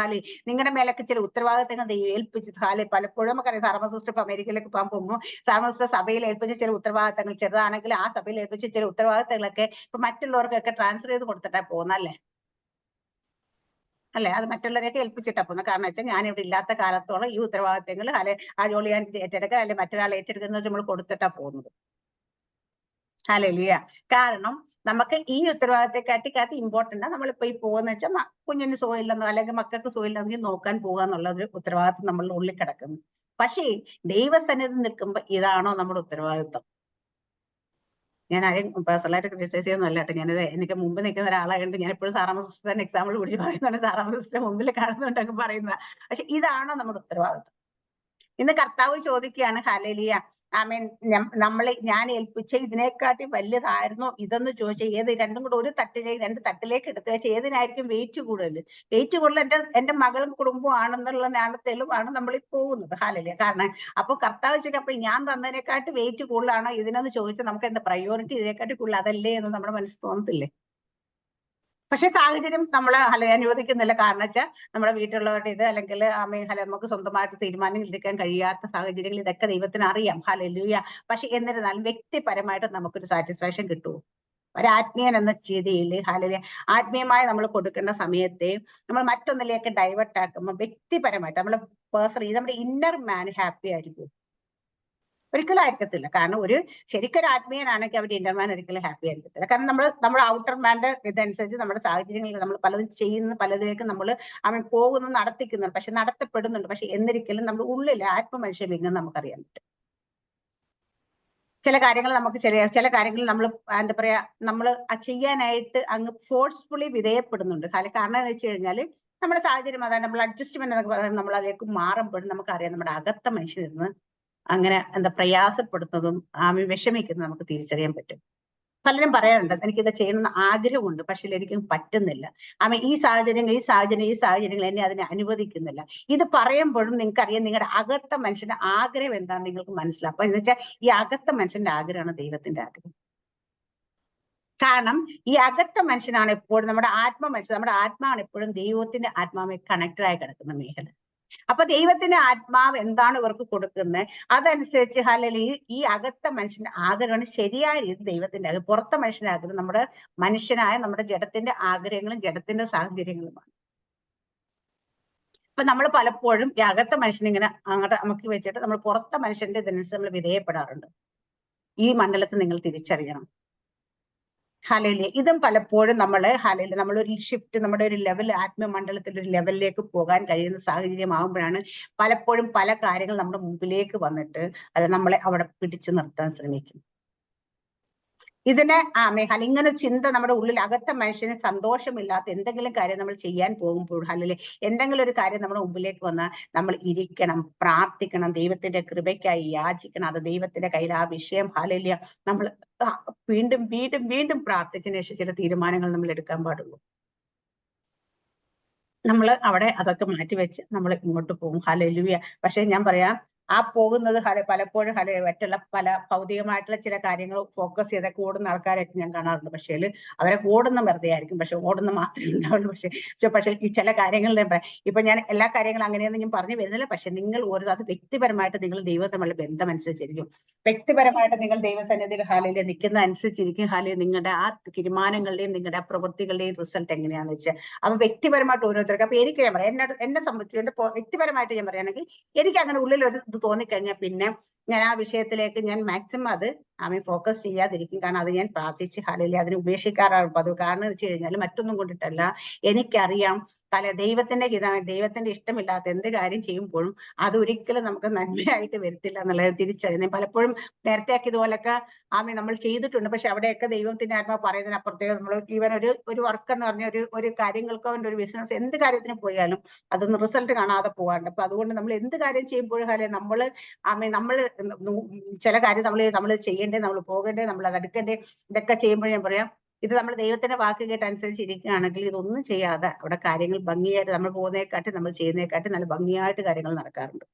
S1: നിങ്ങളുടെ മേലൊക്കെ ചില ഉത്തരവാദിത്തങ്ങൾ ദൈവം ഏൽപ്പിച്ചത് പലപ്പോഴും നമുക്കറിയാം. സാർമസിസ്റ്റർ അമേരിക്കയിലേക്ക് പോകാൻ പോകുമ്പോൾ സാർമസിസ്റ്റർ സഭയിൽ ഏൽപ്പിച്ച ചില ഉത്തരവാദിത്തങ്ങൾ ചെറുതാണെങ്കിൽ ആ സഭയിൽ ഏൽപ്പിച്ച ചില ഉത്തരവാദിത്തങ്ങളൊക്കെ ഇപ്പൊ മറ്റുള്ളവർക്കൊക്കെ ട്രാൻസ്ഫർ ചെയ്ത് കൊടുത്തിട്ടാ പോകുന്നല്ലേ. അല്ലെ, അത് മറ്റുള്ളവരെയൊക്കെ ഏൽപ്പിച്ചിട്ടാ പോകുന്നത്. കാരണം വെച്ചാൽ ഞാൻ ഇവിടെ ഇല്ലാത്ത കാലത്തോളം ഈ ഉത്തരവാദിത്തങ്ങൾ ആ ജോലി ഞാൻ ഏറ്റെടുക്കുക, അല്ലെ മറ്റൊരാൾ ഏറ്റെടുക്കുന്നത് നമ്മൾ കൊടുത്തിട്ടാ പോകുന്നത്. ഹല്ലേലൂയ. കാരണം നമുക്ക് ഈ ഉത്തരവാദിത്തത്തെക്കാട്ടി ഇമ്പോർട്ടന്റ് നമ്മളിപ്പോ ഈ പോകുന്ന വെച്ചാൽ കുഞ്ഞിന് സുഖമില്ലെന്നോ അല്ലെങ്കിൽ മക്കൾക്ക് സുഖമില്ലെന്നെങ്കിൽ നോക്കാൻ പോകുക എന്നുള്ള ഒരു ഉത്തരവാദിത്വം നമ്മളുടെ ഉള്ളിൽ കിടക്കുന്നു. പക്ഷേ ദൈവസന്നിധി നിൽക്കുമ്പോൾ ഇതാണോ നമ്മുടെ ഉത്തരവാദിത്വം? ഞാൻ ആരെയും പേഴ്സണലായിട്ട് ക്രിറ്റിസൈസ് ചെയ്യുന്നതല്ല കേട്ടോ. ഞാനിത് എനിക്ക് മുമ്പ് നിൽക്കുന്ന ഒരാളായതുകൊണ്ട് ഞാൻ എപ്പോഴും സാറാമ്മ സിസ്റ്റർ തന്നെ എക്സാമ്പിൾ പിടിച്ച് പറയുന്നതാണ്. സാറാമ്മ സിസ്റ്റർ മുമ്പിൽ കാണുന്നുണ്ടൊക്കെ പറയുന്നത്. പക്ഷെ ഇതാണോ നമ്മുടെ ഉത്തരവാദിത്വം? ഇന്ന് കർത്താവ് ചോദിക്കുകയാണ് ഹല്ലേലൂയ, ആമേൻ, ഞാൻ ഏൽപ്പിച്ച ഇതിനെക്കാട്ടി വലുതായിരുന്നോ ഇതെന്ന് ചോദിച്ചാൽ ഏത് രണ്ടും കൂടെ ഒരു രണ്ട് തട്ടിലേക്ക് എടുത്തു വെച്ചാൽ ഏതിനായിരിക്കും വെയിറ്റ് കൂടുതൽ? വെയിറ്റ് കൂടുതൽ എന്റെ മകളും കുടുംബവും ആണെന്നുള്ളതാണ് തെളിവാണ് നമ്മൾ ഈ പോകുന്നത്. ഹല്ലേലൂയ. കാരണം അപ്പൊ കർത്താവ് ചോദിച്ചപ്പോൾ ഞാൻ തന്നതിനെക്കാട്ടി വെയിറ്റ് കൂടുതലാണോ ഇതിനെന്ന് ചോദിച്ചാൽ നമുക്ക് എന്താ പ്രയോറിറ്റി ഇതിനെക്കാട്ടി കൂടുതൽ അതല്ലേ എന്ന് നമ്മുടെ മനസ്സിൽ തോന്നത്തില്ലേ? പക്ഷെ സാഹചര്യം നമ്മളെ അനുവദിക്കുന്നില്ല. കാരണം വെച്ചാൽ നമ്മുടെ വീട്ടിലുള്ളവരുടെ ഇത് അല്ലെങ്കിൽ നമുക്ക് സ്വന്തമായിട്ട് തീരുമാനങ്ങൾ എടുക്കാൻ കഴിയാത്ത സാഹചര്യങ്ങൾ ഇതൊക്കെ ദൈവത്തിന് അറിയാം. ഹല്ലേലൂയ. പക്ഷെ എന്നിരുന്നാലും വ്യക്തിപരമായിട്ട് നമുക്കൊരു സാറ്റിസ്ഫാക്ഷൻ കിട്ടുമോ? ഒരാത്മീയൻ എന്ന രീതിയിൽ ഹല്ലേലൂയ ആത്മീയമായി നമ്മൾ കൊടുക്കേണ്ട സമയത്തെ നമ്മൾ മറ്റൊന്നിലേക്ക് ഡൈവേർട്ട് ആക്കുമ്പോൾ വ്യക്തിപരമായിട്ട് നമ്മൾ പേഴ്സണലി നമ്മുടെ ഇന്നർ മാൻ ഹാപ്പി ആയിരിക്കും? ഒരിക്കലും ആയിരിക്കത്തില്ല. കാരണം ശരിക്കൊരു ആത്മീയനാണെങ്കിൽ അവരുടെ ഇന്റർമാൻ ഒരിക്കലും ഹാപ്പി ആയിരിക്കത്തില്ല. കാരണം നമ്മുടെ ഔട്ടർ മാന്റെ ഇതനുസരിച്ച് നമ്മുടെ സാഹചര്യങ്ങളിൽ നമ്മൾ പലതും ചെയ്യുന്ന പലതിലേക്ക് നമ്മൾ പോകുന്നു, നടത്തിക്കുന്നുണ്ട്, പക്ഷെ നടത്തപ്പെടുന്നുണ്ട്. പക്ഷെ എന്നിരിക്കലും നമ്മുടെ ഉള്ളിലെ ആത്മമനുഷ്യ വിങ്ങും നമുക്കറിയാൻ പറ്റും. ചില കാര്യങ്ങൾ നമുക്ക് ചില കാര്യങ്ങൾ നമ്മൾ എന്താ പറയാ നമ്മൾ ചെയ്യാനായിട്ട് അങ്ങ് ഫോഴ്സ്ഫുള്ളി വിധേയപ്പെടുന്നുണ്ട്. കാരണം എന്ന് വെച്ച് കഴിഞ്ഞാൽ നമ്മുടെ സാഹചര്യം അതാണ്. നമ്മൾ അഡ്ജസ്റ്റ്മെന്റ് എന്നൊക്കെ പറയുന്നത് നമ്മൾ അതിലേക്ക് മാറുമ്പോഴും നമുക്കറിയാം നമ്മുടെ അകത്ത മനുഷ്യനിരുന്ന് അങ്ങനെ പ്രയാസപ്പെടുന്നതും വിഷമിക്കുന്നതും നമുക്ക് തിരിച്ചറിയാൻ പറ്റും. പലരും പറയാറുണ്ട് എനിക്കിത് ചെയ്യണമെന്ന് ആഗ്രഹമുണ്ട്, പക്ഷെ എനിക്ക് പറ്റുന്നില്ല. ഈ സാഹചര്യങ്ങൾ എന്നെ അതിനെ അനുവദിക്കുന്നില്ല. ഇത് പറയുമ്പോഴും നിങ്ങൾക്കറിയാം നിങ്ങളുടെ അകത്ത മനുഷ്യന്റെ ആഗ്രഹം എന്താണെന്ന് നിങ്ങൾക്ക് മനസ്സിലാവും. അപ്പൊ എന്ന് വെച്ചാൽ ഈ അകത്ത മനുഷ്യന്റെ ആഗ്രഹമാണ് ദൈവത്തിന്റെ ആഗ്രഹം. കാരണം ഈ അകത്ത മനുഷ്യനാണ് എപ്പോഴും നമ്മുടെ ആത്മാവാണ് എപ്പോഴും ദൈവത്തിന്റെ ആത്മാവുമായി കണക്റ്റഡ് ആയി കിടക്കുന്ന മേഖല. അപ്പൊ ദൈവത്തിന്റെ ആത്മാവ് എന്താണ് ഇവർക്ക് കൊടുക്കുന്നത് അതനുസരിച്ച് ഹല്ലേലൂയ ഈ അകത്ത മനുഷ്യന്റെ ആഗ്രഹമാണ് ശരിയായ രീതി ദൈവത്തിന്റെ ആഗ്രഹം. പുറത്തെ മനുഷ്യന്റെ ആഗ്രഹം നമ്മുടെ ജഡത്തിന്റെ ആഗ്രഹങ്ങളും ജഡത്തിന്റെ സാഹചര്യങ്ങളുമാണ്. അപ്പൊ നമ്മൾ പലപ്പോഴും ഈ അകത്ത മനുഷ്യനിങ്ങനെ അങ്ങോട്ട് നമുക്ക് വെച്ചിട്ട് നമ്മൾ പുറത്തെ മനുഷ്യന്റെ ഇതിനനുസരിച്ച് നമ്മൾ വിധേയപ്പെടാറുണ്ട്. ഈ മണ്ഡലത്തിൽ നിങ്ങൾ തിരിച്ചറിയണം. ഹല്ലേലൂയ. ഇതും പലപ്പോഴും നമ്മളൊരു ഷിഫ്റ്റ് നമ്മുടെ ഒരു ലെവൽ ആത്മമണ്ഡലത്തിൽ ഒരു ലെവലിലേക്ക് പോകാൻ കഴിയുന്ന സാഹചര്യമാകുമ്പോഴാണ് പലപ്പോഴും പല കാര്യങ്ങൾ നമ്മുടെ മുമ്പിലേക്ക് വന്നിട്ട് അത് നമ്മളെ അവിടെ പിടിച്ചു നിർത്താൻ ശ്രമിക്കും. ഇതിനെ ഹല ഇങ്ങനെ ചിന്ത നമ്മുടെ ഉള്ളിൽ അകത്ത മനുഷ്യന് സന്തോഷമില്ലാത്ത എന്തെങ്കിലും കാര്യം നമ്മൾ ചെയ്യാൻ പോകുമ്പോൾ അല്ലെങ്കിൽ എന്തെങ്കിലും ഒരു കാര്യം നമ്മുടെ മുമ്പിലേക്ക് വന്നാൽ നമ്മൾ ഇരിക്കണം, പ്രാർത്ഥിക്കണം, ദൈവത്തിന്റെ കൃപയ്ക്കായി യാചിക്കണം. അത് ദൈവത്തിന്റെ കയ്യിൽ ആ വിഷയം ഹല്ലേലൂയ നമ്മൾ വീണ്ടും വീണ്ടും വീണ്ടും പ്രാർത്ഥിച്ചതിന് ശേഷം ചില തീരുമാനങ്ങൾ നമ്മൾ എടുക്കാൻ പാടുള്ളൂ. നമ്മൾ അവിടെ അതൊക്കെ മാറ്റിവെച്ച് നമ്മൾ ഇങ്ങോട്ട് പോകും. ഹല്ലേലൂയ. പക്ഷെ ഞാൻ പറയാം, ആ പോകുന്നത് പലപ്പോഴും മറ്റുള്ള പല ഭൗതികമായിട്ടുള്ള ചില കാര്യങ്ങൾ ഫോക്കസ് ചെയ്തൊക്കെ ഓടുന്ന ആൾക്കാരൊക്കെ ഞാൻ കാണാറുണ്ട്. പക്ഷേ അവരെ ഓടുന്ന വെറുതെ ആയിരിക്കും, പക്ഷെ ഓടുന്ന മാത്രമേ ഉണ്ടാവുള്ളൂ. പക്ഷെ ഈ ചില കാര്യങ്ങൾ ഞാൻ പറയാം. ഇപ്പൊ ഞാൻ എല്ലാ കാര്യങ്ങളും അങ്ങനെയൊന്നും ഞാൻ പറഞ്ഞു വരുന്നില്ല. പക്ഷെ നിങ്ങൾ ഓരോ അത് വ്യക്തിപരമായിട്ട് നിങ്ങൾ ദൈവവുമായുള്ള ബന്ധം അനുസരിച്ചിരിക്കും. വ്യക്തിപരമായിട്ട് നിങ്ങൾ ദൈവസന്നിധിയിൽ ഹാലയിൽ നിൽക്കുന്ന അനുസരിച്ചിരിക്കും ഹാലയിൽ നിങ്ങളുടെ ആ തീരുമാനങ്ങളുടെയും നിങ്ങളുടെ ആ പ്രവൃത്തികളുടെയും റിസൾട്ട് എങ്ങനെയാണെന്ന് വെച്ചാൽ അത് വ്യക്തിപരമായിട്ട് ഓരോരുത്തർക്ക്. അപ്പൊ എനിക്ക് ഞാൻ പറയാം, എന്നെ സംബന്ധിച്ച് എന്റെ വ്യക്തിപരമായിട്ട് ഞാൻ പറയുകയാണെങ്കിൽ എനിക്ക് അങ്ങനെ ഉള്ളിൽ ഒരു ഇത് തോന്നിക്കഴിഞ്ഞാൽ പിന്നെ ഞാൻ ആ വിഷയത്തിലേക്ക് ഞാൻ മാക്സിമം അത് ഫോക്കസ് ചെയ്യാതിരിക്കും. കാരണം അത് ഞാൻ പ്രാർത്ഥിച്ച് ഹല്ലേലൂയ അതിനെ ഉപേക്ഷിക്കാറാണ് പതിവ്. കാരണം എന്ന് വെച്ച് കഴിഞ്ഞാൽ മറ്റൊന്നും കൊണ്ടിട്ടല്ല, എനിക്കറിയാം ദൈവത്തിന്റെ ദൈവത്തിന്റെ ഇഷ്ടമില്ലാത്ത എന്ത് കാര്യം ചെയ്യുമ്പോഴും അത് ഒരിക്കലും നമുക്ക് നന്മയായിട്ട് വരത്തില്ല എന്നുള്ളത് തിരിച്ചറിയുന്നത്. പലപ്പോഴും നേരത്തെയൊക്കെ ഇതുപോലൊക്കെ നമ്മൾ ചെയ്തിട്ടുണ്ട്. പക്ഷെ അവിടെയൊക്കെ ദൈവത്തിന്റെ ആത്മാവ് പറയുന്നതിനപ്പുറത്തേക്ക് നമ്മൾ ഈവൻ ഒരു വർക്ക് എന്ന് പറഞ്ഞ ഒരു കാര്യങ്ങൾക്കോ ഒരു ബിസിനസ് എന്ത് കാര്യത്തിന് പോയാലും അതൊന്നും റിസൾട്ട് കാണാതെ പോകാറുണ്ട്. അപ്പൊ അതുകൊണ്ട് നമ്മൾ എന്ത് കാര്യം ചെയ്യുമ്പോഴും നമ്മൾ ചില കാര്യം നമ്മൾ ചെയ്യേണ്ടേ, നമ്മൾ പോകേണ്ടേ, നമ്മൾ അത് എടുക്കേണ്ടേ, ഇതൊക്കെ ചെയ്യുമ്പോൾ ഞാൻ പറയാം, ഇത് നമ്മൾ ദൈവത്തിന്റെ വാക്ക് കേട്ട് അനുസരിച്ചിരിക്കുകയാണെങ്കിൽ ഇതൊന്നും ചെയ്യാതെ അവിടെ കാര്യങ്ങൾ ഭംഗിയായിട്ട് നമ്മൾ പോകുന്നതിനെക്കാട്ടി നമ്മൾ ചെയ്യുന്നതിനെക്കാട്ടി നല്ല ഭംഗിയായിട്ട് കാര്യങ്ങൾ നടക്കാറുണ്ട്.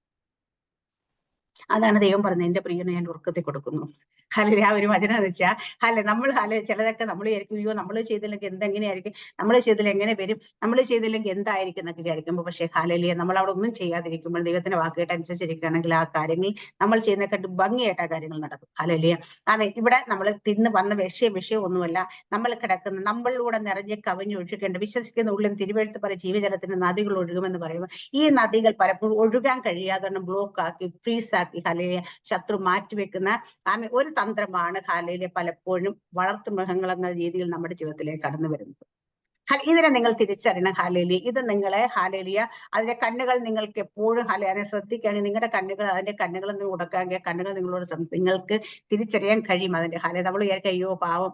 S1: അതാണ് ദൈവം പറഞ്ഞത്, എന്റെ പ്രിയനെ ഞാൻ ഉറക്കത്തിൽ കൊടുക്കുന്നു. ഹല്ലേലൂയ. ആ ഒരു വചനം എന്ന് വെച്ചാൽ നമ്മൾ ചിലതൊക്കെ നമ്മൾ വിചാരിക്കും, അയ്യോ നമ്മൾ ചെയ്തില്ലെങ്കിൽ എന്തെങ്ങനെയായിരിക്കും, നമ്മൾ ചെയ്തില്ല എങ്ങനെ വരും, നമ്മൾ ചെയ്തില്ലെങ്കിൽ എന്തായിരിക്കും എന്നൊക്കെ വിചാരിക്കുമ്പോൾ, പക്ഷേ ഹല്ലേലൂയ നമ്മൾ അവിടെ ഒന്നും ചെയ്യാതിരിക്കുമ്പോൾ ദൈവത്തിന്റെ വാക്കുകേട്ട് അനുസരിച്ചിരിക്കുകയാണെങ്കിൽ ആ കാര്യങ്ങൾ നമ്മൾ ചെയ്യുന്നതിനെക്കാട്ട് ഭംഗിയായിട്ട് ആ കാര്യങ്ങൾ നടക്കും. ഹല്ലേലൂയ. ഇവിടെ നമ്മൾ തിന്ന് വന്ന വിഷയം ഒന്നുമല്ല, നമ്മൾ കിടക്കുന്ന നമ്മളിലൂടെ നിറഞ്ഞ് കവിഞ്ഞൊഴുകേണ്ട വിശ്വസിക്കുന്ന ഉള്ളിൽ തിരുവെഴുത്ത് പറയും ജീവജലത്തിന്റെ നദികൾ ഒഴുകുമെന്ന് പറയുമ്പോൾ ഈ നദികൾ പലപ്പോഴും ഒഴുകാൻ കഴിയാതെ ബ്ലോക്ക് ആക്കി ഫ്രീസ് ആക്കി ഹല്ലേലൂയ ശത്രു മാറ്റിവെക്കുന്ന ഒരു തന്ത്രമാണ് ഹല്ലേലൂയ പലപ്പോഴും വളർത്തു മൃഗങ്ങൾ എന്ന രീതിയിൽ നമ്മുടെ ജീവിതത്തിലേക്ക് കടന്നു വരുന്നത്. ഇതിനെ നിങ്ങൾ തിരിച്ചറിയണം. ഹല്ലേലൂയ. ഇത് നിങ്ങളെ ഹല്ലേലൂയ അതിന്റെ കണ്ണുകൾ നിങ്ങൾക്ക് എപ്പോഴും അതിനെ ശ്രദ്ധിക്കുകയാണെങ്കിൽ നിങ്ങളുടെ കണ്ണുകൾ അതിന്റെ കണ്ണുകൾ ഉടക്കാമെങ്കിൽ കണ്ണുകൾ നിങ്ങളോട് നിങ്ങൾക്ക് തിരിച്ചറിയാൻ കഴിയും. അതിന്റെ നമ്മൾ വിചാരിക്കും അയ്യോ പാവം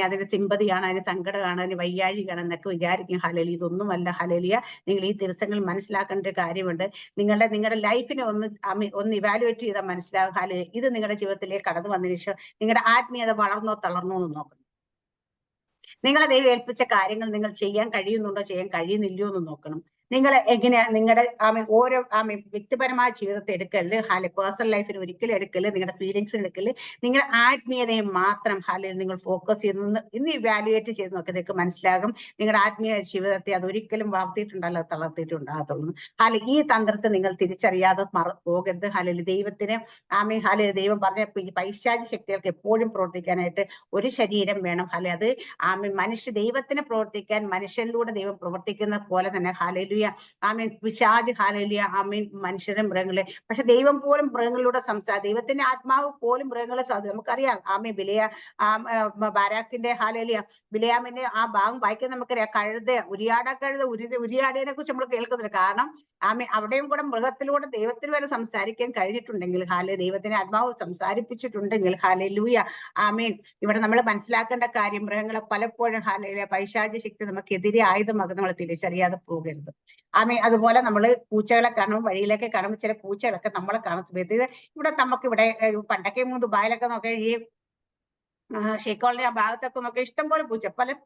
S1: അതിന് സിമ്പതിയാണ്, അതിന് സങ്കടമാണ്, അതിന് വയ്യാഴികയാണ് എന്നൊക്കെ വിചാരിക്കും. ഹല്ലേലൂയ. ഇതൊന്നുമല്ല. ഹല്ലേലൂയ. നിങ്ങൾ ഈ ദിവസങ്ങളിൽ മനസ്സിലാക്കേണ്ട ഒരു കാര്യമുണ്ട്. നിങ്ങളുടെ ലൈഫിനെ ഒന്ന് ഇവാലുവേറ്റ് ചെയ്താൽ മനസ്സിലാകും. ഹല്ലേലൂയ. ഇത് നിങ്ങളുടെ ജീവിതത്തിലേക്ക് കടന്നു വന്നതിന് ശേഷം നിങ്ങളുടെ ആത്മീയത വളർന്നോ തളർന്നോ എന്ന് നോക്കണം. നിങ്ങളെ ദൈവം ഏൽപ്പിച്ച കാര്യങ്ങൾ നിങ്ങൾ ചെയ്യാൻ കഴിയുന്നുണ്ടോ, ചെയ്യാൻ കഴിയുന്നില്ലയോ എന്ന് നോക്കണം. നിങ്ങൾ എങ്ങനെയാ നിങ്ങളുടെ ഓരോ വ്യക്തിപരമായ ജീവിതത്തെ എടുക്കല് പേഴ്സണൽ ലൈഫിന് ഒരിക്കലും എടുക്കല്, നിങ്ങളുടെ ഫീലിങ്സിന് എടുക്കല്, നിങ്ങളുടെ ആത്മീയതയെ മാത്രം നിങ്ങൾ ഫോക്കസ് ചെയ്യുന്ന ഇന്ന് ഇവാലുവേറ്റ് ചെയ്ത് നോക്കി നിങ്ങൾക്ക് മനസ്സിലാകും നിങ്ങളുടെ ആത്മീയ ജീവിതത്തെ അത് ഒരിക്കലും വളർത്തിയിട്ടുണ്ടല്ലോ തളർത്തിയിട്ടുണ്ടാകത്തുള്ളൂ. ഈ തന്ത്രത്തെ നിങ്ങൾ തിരിച്ചറിയാതെ പോകരുത്. ദൈവത്തിന് ദൈവം പറഞ്ഞ പൈശാചി ശക്തികൾക്ക് എപ്പോഴും പ്രവർത്തിക്കാനായിട്ട് ഒരു ശരീരം വേണം. അത് ദൈവത്തിന് പ്രവർത്തിക്കാൻ മനുഷ്യനിലൂടെ ദൈവം പ്രവർത്തിക്കുന്ന പോലെ തന്നെ ഹല്ലേലൂയ പിശാച് ഹല്ലേലൂയ മനുഷ്യരും മൃഗങ്ങളെ, പക്ഷെ ദൈവം പോലും മൃഗങ്ങളിലൂടെ ദൈവത്തിന്റെ ആത്മാവ് പോലും മൃഗങ്ങളെ നമുക്കറിയാം. ബാരാക്കിന്റെ ഹല്ലേലൂയ ബിലയാമിന്റെ ആ ഭാഗം വായിക്കാൻ നമുക്കറിയാം. ഉരിയാടേനെ കുറിച്ച് നമ്മൾ കേൾക്കുന്നില്ല. കാരണം അവിടെയും കൂടെ മൃഗത്തിലൂടെ ദൈവത്തിന് വരെ സംസാരിക്കാൻ കഴിഞ്ഞിട്ടുണ്ടെങ്കിൽ ദൈവത്തിന്റെ ആത്മാവ് സംസാരിപ്പിച്ചിട്ടുണ്ടെങ്കിൽ ഹല്ലേലൂയ ഇവിടെ നമ്മൾ മനസ്സിലാക്കേണ്ട കാര്യം മൃഗങ്ങളെ പലപ്പോഴും ഹല്ലേലൂയ പൈശാചി ശക്തി നമുക്കെതിരെ ആയുധമാകും. നമ്മൾ തിരിച്ചറിയാതെ പോകരുത്. അതുപോലെ നമ്മൾ പൂച്ചകളെ കാണുമ്പോൾ വഴിയിലൊക്കെ കാണുമ്പോൾ ചില പൂച്ചകളൊക്കെ നമ്മളെ കാണുന്ന സമയത്ത് ഇവിടെ നമുക്കിവിടെ പണ്ടൊക്കെ ദുബായിലൊക്കെ നോക്കിയാൽ ഈ ഷെയ്ക്കോളിന്റെ ആ ഭാഗത്തൊക്കെ നോക്കി ഇഷ്ടംപോലെ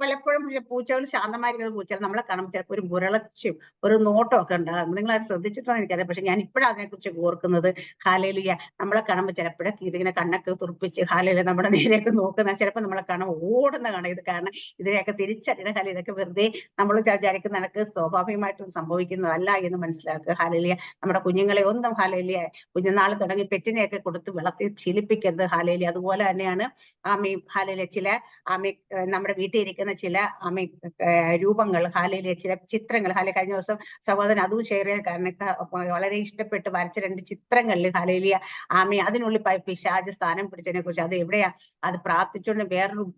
S1: പലപ്പോഴും പൂച്ചകൾ ശാന്തമായിരിക്കുന്ന പൂച്ചകൾ നമ്മളെ കാണുമ്പോൾ ചിലപ്പോൾ ഒരു മുരളച്ചും ഒരു നോട്ടം ഒക്കെ ഉണ്ടാകും. നിങ്ങൾ അത് ശ്രദ്ധിച്ചിട്ടോ എനിക്കറിയാം. പക്ഷെ ഞാൻ ഇപ്പോഴും അതിനെക്കുറിച്ച് ഓർക്കുന്നത് ഹല്ലേലൂയ നമ്മളെ കാണുമ്പോൾ ചിലപ്പോഴൊക്കെ ഇതിങ്ങനെ കണ്ണൊക്കെ തുറപ്പിച്ച് ഹല്ലേലൂയ നമ്മുടെ നേരെയൊക്കെ നോക്കുന്ന ചിലപ്പോൾ നമ്മളെ കാണുമ്പോൾ ഓടുന്ന കാണാം. ഇത് കാരണം ഇതിനെയൊക്കെ തിരിച്ചറിയണം. ഇതൊക്കെ വെറുതെ നമ്മൾ വിചാരിക്കുന്ന കണക്ക് സ്വാഭാവികമായിട്ടും സംഭവിക്കുന്നതല്ല എന്ന് മനസ്സിലാക്കുക. ഹല്ലേലൂയ നമ്മുടെ കുഞ്ഞുങ്ങളെ ഒന്നും ഹല്ലേലൂയ കുഞ്ഞുനാൾ തുടങ്ങി പെറ്റിനെയൊക്കെ കൊടുത്ത് വളർത്തി ശീലിപ്പിക്കരുത്. ഹല്ലേലൂയ അതുപോലെ തന്നെയാണ് ഹല്ലേലൂയ ചില നമ്മുടെ വീട്ടിൽ ഇരിക്കുന്ന ചില രൂപങ്ങൾ ഹല്ലേലൂയ ചില ചിത്രങ്ങൾ കഴിഞ്ഞ ദിവസം സഹോദരൻ അതും ഷെയർ ചെയ്യാൻ കാരണം വളരെ ഇഷ്ടപ്പെട്ട് വരച്ച 2 ചിത്രങ്ങളിൽ ഹല്ലേലൂയ അതിനുള്ളിൽ പിശാച് സ്ഥാനം പിടിച്ചതിനെ കുറിച്ച് അത് എവിടെയാ അത് പ്രാർത്ഥിച്ചുകൊണ്ട്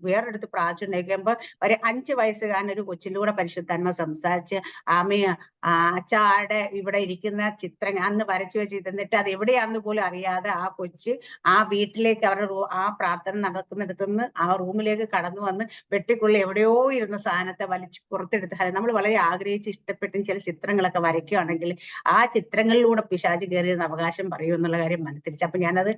S1: വേറൊരിടത്ത് പ്രാർത്ഥിച്ചുകൊണ്ടിരിക്കുമ്പോ ഒരു 5 വയസ്സുകാരൻ ഒരു കൊച്ചിലൂടെ പരിശുദ്ധാത്മ സംസാരിച്ച് അച്ചാടെ ഇവിടെ ഇരിക്കുന്ന ചിത്രങ്ങൾ അന്ന് വരച്ചു വെച്ചിട്ട് എന്നിട്ട് അത് എവിടെയാണെന്ന് പോലും അറിയാതെ ആ കൊച്ച് ആ വീട്ടിലേക്ക് അവരുടെ ആ പ്രാർത്ഥന നടക്കുന്നിടത്ത് നിന്ന് ആ റൂമിലേക്ക് കടന്നു വന്ന് വെട്ടിക്കുള്ളി എവിടെയോ ഇരുന്ന സാധനത്തെ വലിച്ചു പുറത്തെടുത്ത് നമ്മൾ വളരെ ആഗ്രഹിച്ച് ഇഷ്ടപ്പെട്ടും ചില ചിത്രങ്ങളൊക്കെ വരയ്ക്കുകയാണെങ്കിൽ ആ ചിത്രങ്ങളിലൂടെ പിശാച് കയറിയെന്ന് അവകാശം പറയൂ എന്നുള്ള കാര്യം മനസ്സിരിച്ചു. അപ്പൊ ഞാനത്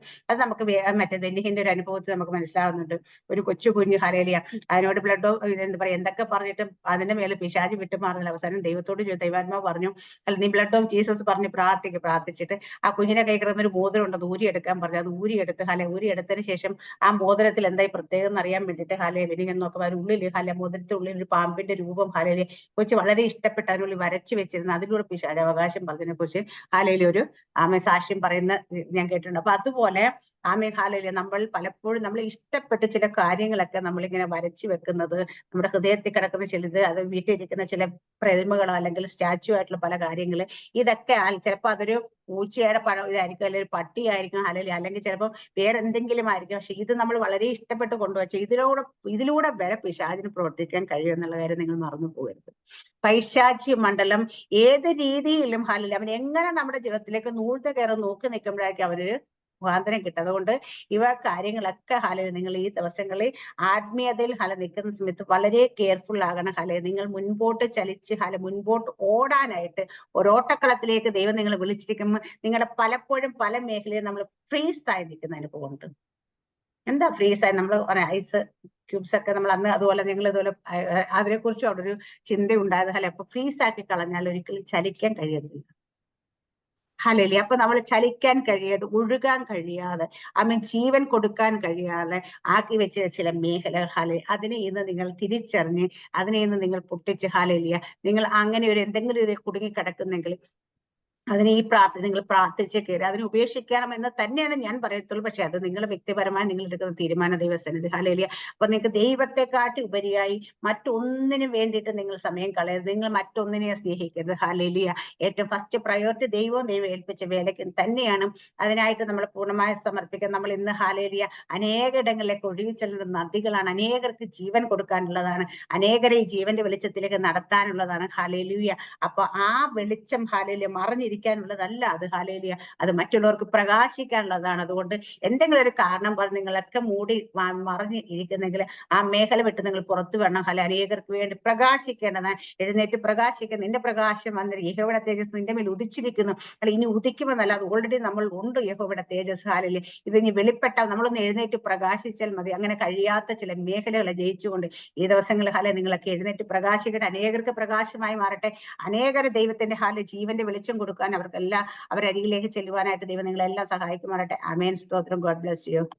S1: നമുക്ക് മറ്റേ ദൈനികന്റെ ഒരു അനുഭവത്തിൽ നമുക്ക് മനസ്സിലാവുന്നുണ്ട്. ഒരു കൊച്ചു കുഞ്ഞ് ഹല്ലേലൂയ അതിനോട് ബ്ലഡോ എന്താ പറയാ എന്തൊക്കെ പറഞ്ഞിട്ടും അതിന്റെ മേലെ പിശാച് വിട്ടുമാറുന്നില്ല. അവസാനം ദൈവത്തോട് ദൈവാത്മാവ് പറഞ്ഞു, അല്ല നീ ബ്ലഡ് ഓഫ് ജീസസ് പറഞ്ഞ് പ്രാർത്ഥിച്ചിട്ട് ആ കുഞ്ഞിനെ കൈ കിടന്ന ഒരു മോതിരം ഉണ്ട്, അത് ഊരിയെടുക്കാൻ പറഞ്ഞു. അത് ഊരിയെടുത്ത് ഊരിയെടുത്തതിന് ശേഷം ആ മോതിരത്തിൽ എന്തായി പ്രത്യേകം എന്നറിയാൻ വേണ്ടിയിട്ട് ഇങ്ങനെ നോക്കുമ്പോൾ അതിനുള്ളിൽ മോതിരത്തിനുള്ളിൽ ഒരു പാമ്പിന്റെ രൂപം കൊച്ചു വളരെ ഇഷ്ടപ്പെട്ട് അതിനുള്ളിൽ വരച്ചു വെച്ചിരുന്നു. അതിലൂടെ പിശാച് അവകാശം പറഞ്ഞതിനെ കുറിച്ച് ഒരു സാക്ഷ്യം പറയുന്ന ഞാൻ കേട്ടിട്ടുണ്ട്. അപ്പൊ അതുപോലെ ഹാലയില് നമ്മൾ പലപ്പോഴും നമ്മൾ ഇഷ്ടപ്പെട്ട ചില കാര്യങ്ങളൊക്കെ നമ്മളിങ്ങനെ വരച്ചു വെക്കുന്നത്, നമ്മുടെ ഹൃദയത്തിൽ കിടക്കുന്ന ചിലത്, അത് വീട്ടിലിരിക്കുന്ന ചില പ്രതിമകളോ അല്ലെങ്കിൽ സ്റ്റാച്ചു ആയിട്ടുള്ള പല കാര്യങ്ങള്, ഇതൊക്കെ ചിലപ്പോൾ അതൊരു പൂച്ചയുടെ പഴം ഇതായിരിക്കും, അല്ലെങ്കിൽ ഒരു പട്ടിയായിരിക്കും, അല്ലെങ്കിൽ ചിലപ്പോൾ വേറെ എന്തെങ്കിലും ആയിരിക്കും. പക്ഷെ ഇത് നമ്മൾ വളരെ ഇഷ്ടപ്പെട്ട് കൊണ്ടുവച്ച ഇതിലൂടെ വരെ പിശാചിന് പ്രവർത്തിക്കാൻ കഴിയും എന്നുള്ള കാര്യം നിങ്ങൾ മറന്നു പോകരുത്. പൈശാചി മണ്ഡലം ഏത് രീതിയിലും അവൻ എങ്ങനെ നമ്മുടെ ജീവിതത്തിലേക്ക് നൂഴ്ന്നു കയറി നോക്കി നിൽക്കുമ്പോഴേക്കും അവര് മുഖാന്തരം കിട്ടും. അതുകൊണ്ട് ഇവ കാര്യങ്ങളൊക്കെ നിങ്ങൾ ഈ ദിവസങ്ങളിൽ ആത്മീയതയിൽ നിൽക്കുന്ന സമയത്ത് വളരെ കെയർഫുൾ ആകണം. നിങ്ങൾ മുൻപോട്ട് ചലിച്ച് മുൻപോട്ട് ഓടാനായിട്ട് ഒരോട്ടക്കളത്തിലേക്ക് ദൈവം നിങ്ങൾ വിളിച്ചിരിക്കുമ്പോൾ നിങ്ങളുടെ പലപ്പോഴും പല മേഖലയിൽ നമ്മൾ ഫ്രീസ് ആയി നിൽക്കുന്ന അനുഭവമുണ്ട്. എന്താ ഫ്രീസ് ആയി? നമ്മൾ ഐസ് ക്യൂബ്സ് ഒക്കെ നമ്മൾ അന്ന് അതുപോലെ നിങ്ങൾ ഇതുപോലെ അതിനെക്കുറിച്ചും അവിടെ ഒരു ചിന്ത ഉണ്ടായത്. അപ്പൊ ഫ്രീസ് ആക്കി കളഞ്ഞാൽ ഒരിക്കലും ചലിക്കാൻ കഴിയുന്നില്ല. ഹല്ലേലൂയ. അപ്പൊ നമ്മൾ ചലിക്കാൻ കഴിയാതെ, ഒഴുകാൻ കഴിയാതെ, ജീവൻ കൊടുക്കാൻ കഴിയാതെ ആക്കി വെച്ച ചില മേഖലകൾ അതിനെ ഇന്ന് നിങ്ങൾ തിരിച്ചറിഞ്ഞ് അതിനെ ഇന്ന് നിങ്ങൾ പൊട്ടിച്ച് ഹല്ലേലൂയ നിങ്ങൾ അങ്ങനെ ഒരു എന്തെങ്കിലും ഇതിൽ കുടുങ്ങിക്കിടക്കുന്നെങ്കിൽ അതിനെ നിങ്ങൾ പ്രാർത്ഥിച്ച് കയറി അതിനെ ഉപേക്ഷിക്കണം എന്ന് തന്നെയാണ് ഞാൻ പറയത്തുള്ളൂ. പക്ഷെ അത് നിങ്ങൾ വ്യക്തിപരമായി നിങ്ങൾ എടുക്കുന്ന തീരുമാന ദൈവസന്നിധി. ഹല്ലേലൂയ. അപ്പൊ നിങ്ങൾക്ക് ദൈവത്തെക്കാട്ടി ഉപരിയായി മറ്റൊന്നിനും വേണ്ടിയിട്ട് നിങ്ങൾ സമയം കളയരുത്. നിങ്ങൾ മറ്റൊന്നിനെ സ്നേഹിക്കരുത്. ഹല്ലേലൂയ. ഏറ്റവും ഫസ്റ്റ് പ്രയോറിറ്റി ദൈവം ഏൽപ്പിച്ച വേലയ്ക്ക് തന്നെയാണ്. അതിനായിട്ട് നമ്മൾ പൂർണ്ണമായി സമർപ്പിക്കാൻ നമ്മൾ ഇന്ന് ഹല്ലേലൂയ അനേക ഇടങ്ങളിലേക്ക് ഒഴുകി ചെല്ലുന്ന നദികളാണ്. അനേകർക്ക് ജീവൻ കൊടുക്കാനുള്ളതാണ്. അനേകരെ ഈ ജീവന്റെ വെളിച്ചത്തിലേക്ക് നടത്താനുള്ളതാണ്. ഹല്ലേലൂയ. അപ്പൊ ആ വെളിച്ചം ഹല്ലേലൂയ മറിഞ്ഞിരിക്കാനുള്ളതല്ല അത്. ഹല്ലേലൂയ അത് മറ്റുള്ളവർക്ക് പ്രകാശിക്കാനുള്ളതാണ്. അതുകൊണ്ട് എന്തെങ്കിലും ഒരു കാരണം പറഞ്ഞ് നിങ്ങളൊക്കെ മൂടി മറിഞ്ഞ് ഇരിക്കുന്നെങ്കിൽ ആ മേഖല വിട്ട് നിങ്ങൾ പുറത്തു വരണം. അനേകർക്ക് വേണ്ടി പ്രകാശിക്കേണ്ടതാണ്. എഴുന്നേറ്റ് പ്രകാശിക്കുന്ന നിന്റെ പ്രകാശം വന്നിട്ട് യഹോവയുടെ തേജസ് നിന്റെ മേൽ ഉദിച്ചിരിക്കുന്നു. അല്ല ഇനി ഉദിക്കുമെന്നല്ല, അത് ഓൾറെഡി നമ്മൾ ഉണ്ട് യഹോവയുടെ തേജസ്. ഹല്ലേലൂയ. ഇത് ഇനി വെളിപ്പെട്ടാൽ നമ്മളൊന്ന് എഴുന്നേറ്റ് പ്രകാശിച്ചാൽ മതി. അങ്ങനെ കഴിയാത്ത ചില മേഖലകളെ ജയിച്ചുകൊണ്ട് ഈ ദിവസങ്ങളിൽ നിങ്ങളൊക്കെ എഴുന്നേറ്റ് പ്രകാശിക്കട്ടെ. അനേകർക്ക് പ്രകാശമായി മാറട്ടെ. അനേകർ ദൈവത്തിന്റെ ജീവന്റെ വെളിച്ചം കൊടുക്കാൻ അവർക്കെല്ലാം അവരരികിലേക്ക് ചെല്ലുവാനായിട്ട് ദൈവം നിങ്ങളെല്ലാം സഹായിക്കുമാറട്ടെ. ആമേൻ. സ്തോത്രം. God bless you.